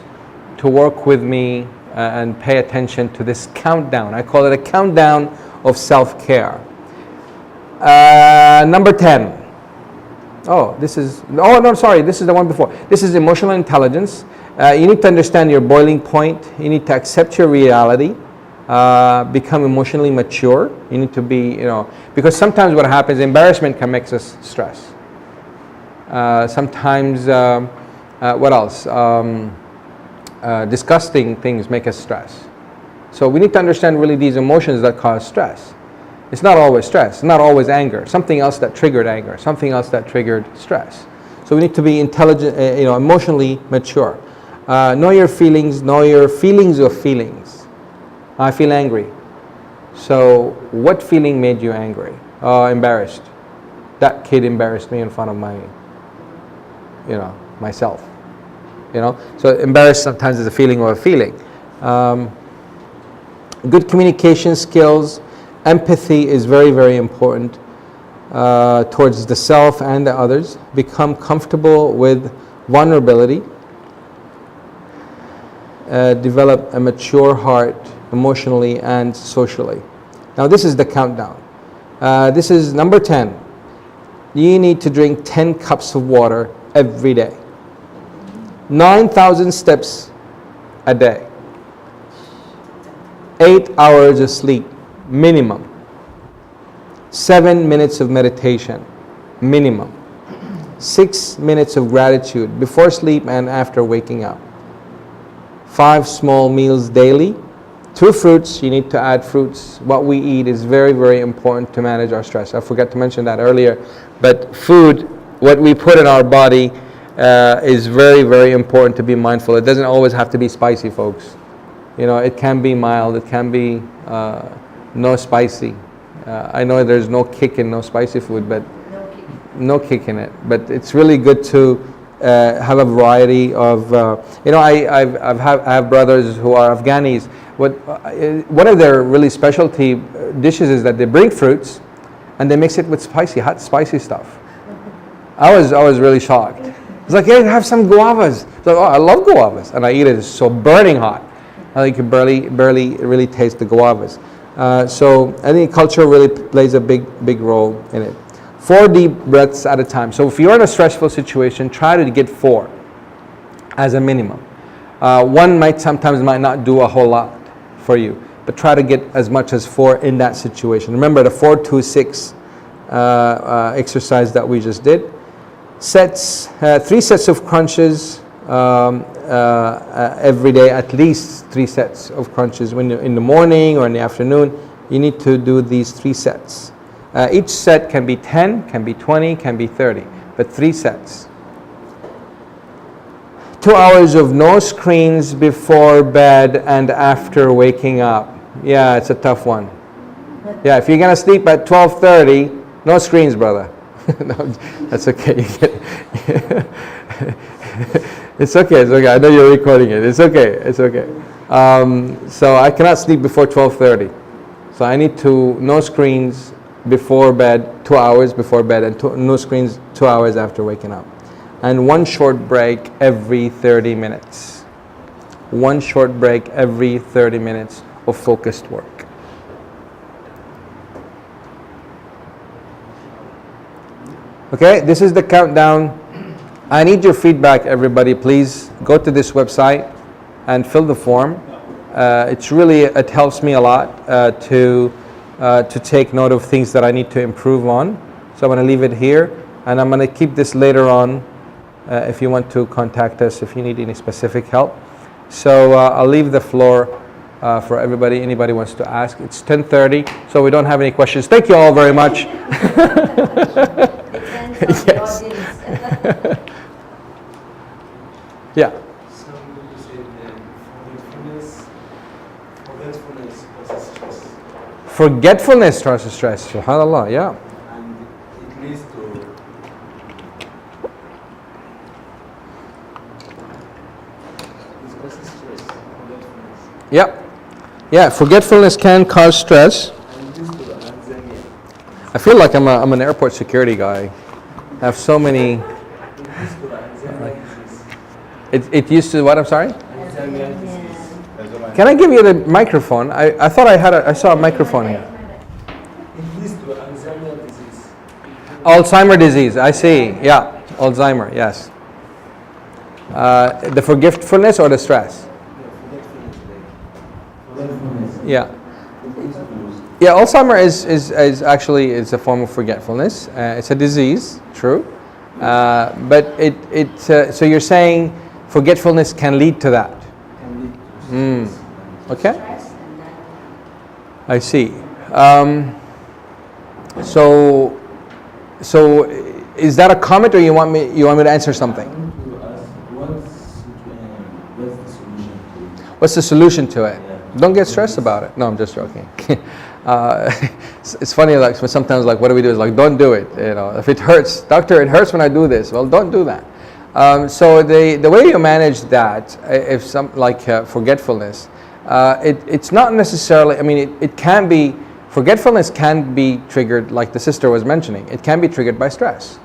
to work with me and pay attention to this countdown. I call it a countdown of self-care. Number 10. This is the one before. This is emotional intelligence. You need to understand your boiling point. You need to accept your reality. Become emotionally mature. You need to be, because sometimes what happens, embarrassment can make us stress. Sometimes, what else? Disgusting things make us stress. So we need to understand really these emotions that cause stress. It's not always stress, it's not always anger. Something else that triggered anger, something else that triggered stress. So we need to be intelligent, emotionally mature. Know your feelings, know your feelings of feelings. I feel angry. So what feeling made you angry? Embarrassed. That kid embarrassed me in front of myself. So embarrassed sometimes is a feeling or a feeling. Good communication skills. Empathy is very, very important towards the self and the others. Become comfortable with vulnerability. Develop a mature heart emotionally and socially. Now this is the countdown. This is number 10. You need to drink 10 cups of water every day. 9,000 steps a day. 8 hours of sleep. Minimum. 7 minutes of meditation, minimum. 6 minutes of gratitude before sleep and after waking up. 5 small meals daily. 2 fruits, you need to add fruits. What we eat is very, very important to manage our stress. I forgot to mention that earlier. But food, what we put in our body is very, very important to be mindful. It doesn't always have to be spicy, folks. It can be mild, it can be no spicy. I know there's no kick in no spicy food, but no kick in it. But it's really good to have a variety of. I have brothers who are Afghanis. One of their really specialty dishes is that they bring fruits, and they mix it with hot spicy stuff. I was really shocked. It's like, hey, have some guavas. It's like, I love guavas, and I eat it. It's so burning hot. You can barely really taste the guavas. So I think culture really plays a big role in it. 4 deep breaths at a time. So if you're in a stressful situation, try to get 4 as a minimum. One sometimes might not do a whole lot. for you. But try to get as much as 4 in that situation. Remember the 4-2-6 exercise that we just did. Sets, 3 sets of crunches every day, at least 3 sets of crunches. When you're in the morning or in the afternoon, you need to do these 3 sets. Each set can be 10, can be 20, can be 30, but 3 sets. 2 hours of no screens before bed and after waking up. Yeah, it's a tough one. Yeah, if you're gonna sleep at 12:30, no screens, brother. No, that's okay. It's okay. It's okay. I know you're recording it. It's okay. It's okay. So I cannot sleep before 12:30. So I need no screens before bed, 2 hours before bed, and no screens 2 hours after waking up. And 1 short break every 30 minutes. 1 short break every 30 minutes of focused work. Okay, this is the countdown. I need your feedback, everybody. Please go to this website and fill the form. It helps me a lot to take note of things that I need to improve on. So I'm going to leave it here, and I'm going to keep this later on if you want to contact us if you need any specific help. So I'll leave the floor for everybody. Anybody wants to ask. It's 10:30, so we don't have any questions. Thank you all very much. Yes. Yeah. Somebody said forgetfulness causes stress. Forgetfulness causes stress. SubhanAllah, yeah. And it leads to it causes stress, forgetfulness. Yep. Yeah, forgetfulness can cause stress. And it leads to anxiety. I feel like I'm an airport security guy. I have so many. It leads to Alzheimer's disease. It used to what? I'm sorry. Alzheimer's disease. Can I give you the microphone? I thought I saw a microphone here. It leads to Alzheimer's disease. Alzheimer's disease. I see. Yeah, Alzheimer. Yes. The forgetfulness or the stress? Yeah. Yeah, Alzheimer is actually a form of forgetfulness. It's a disease, true, but so you're saying forgetfulness can lead to that. Okay. I see. So is that a comment, or you want me to answer something? What's the solution to it? Don't get stressed about it. No, I'm just joking. It's funny, like sometimes, like what do we do? Is like, don't do it. You know, if it hurts, doctor, it hurts when I do this. Well, don't do that. So the way you manage that, if forgetfulness, it's not necessarily. I mean, it can be. Forgetfulness can be triggered, like the sister was mentioning. It can be triggered by stress.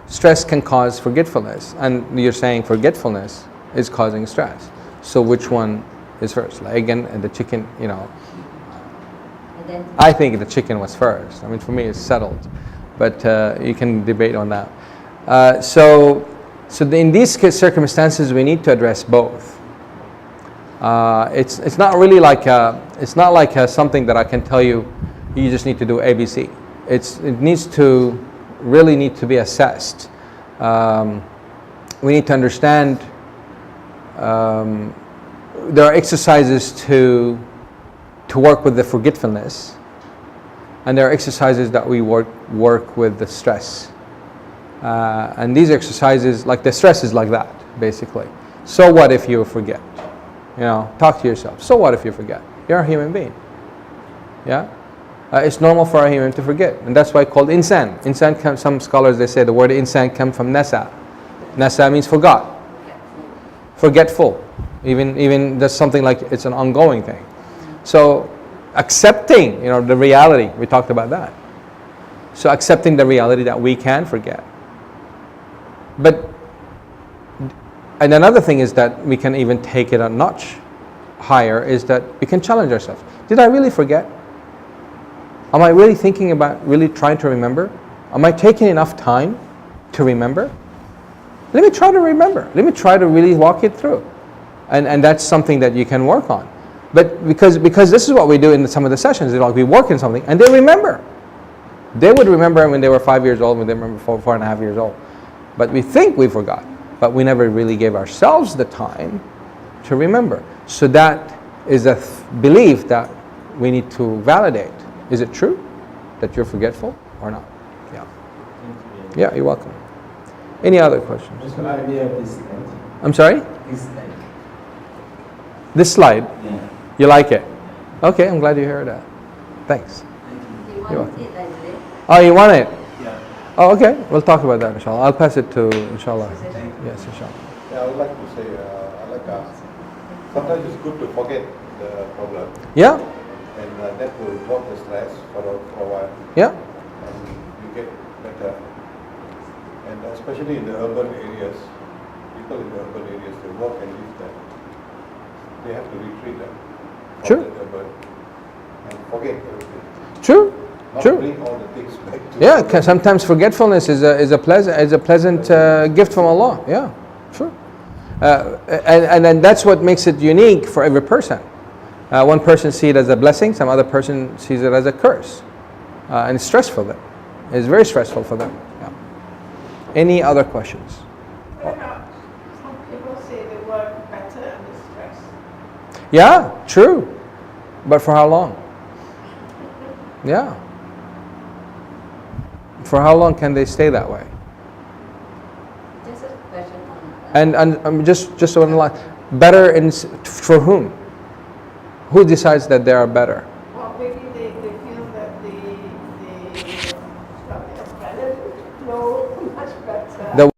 Stress can cause forgetfulness, and you're saying forgetfulness is causing stress. So which one is first? Like, again, and the chicken, you know. I think the chicken was first. I mean, for me, it's settled, but you can debate on that. So in these circumstances, we need to address both. It's not really like something that I can tell you. You just need to do ABC. It needs to really need to be assessed. We need to understand. There are exercises to work with the forgetfulness, and there are exercises that we work with the stress. And these exercises, like the stress is like that, basically. So what if you forget? You know, talk to yourself. So what if you forget? You're a human being. Yeah? It's normal for a human to forget, and that's why it's called insan. Insan comes, some scholars, they say the word insan comes from nasa. Nasa means forgot. Forgetful. Even that's something like it's an ongoing thing. So accepting, you know, the reality, we talked about that. So accepting the reality that we can forget. And another thing is that we can even take it a notch higher, is that we can challenge ourselves. Did I really forget? Am I really thinking about really trying to remember? Am I taking enough time to remember? Let me try to remember. Let me try to really walk it through. And that's something that you can work on. But because this is what we do in some of the sessions, like we work in something and they remember. They would remember when they were 5 years old, when they remember 4.5 years old. But we think we forgot, but we never really gave ourselves the time to remember. So that is a belief that we need to validate. Is it true that you're forgetful or not? Yeah. Yeah, you're welcome. Any other questions? What's the idea of this slide? I'm sorry? This slide. This slide, Yeah. you like it? Okay, I'm glad you heard that. Thanks. Do you You're want welcome. it like this? Oh, you want it? Yeah. Oh, okay. We'll talk about that, inshallah. I'll pass it to, inshallah. Yes, inshallah. Yeah, I would like to say, sometimes it's good to forget the problem, Yeah, and that will drop the stress for a while, yeah, and you get better. And especially in the urban areas, people in the urban areas, they work and live there. They have to retreat them from True. the urban and forget everything. true, Not true. bring all the things back to Yeah, sometimes forgetfulness is a pleasant gift from Allah. Yeah, sure. And then that's what makes it unique for every person. One person sees it as a blessing, some other person sees it as a curse, and it's stressful then. It's very stressful for them. Yeah. Any other questions? Perhaps some people say they work better under stress. Yeah, true. But for how long? Yeah. For how long can they stay that way? Just a question on And just one line. Better for whom? Who decides that they are better? Well, maybe they feel that the adrenaline flow much better. The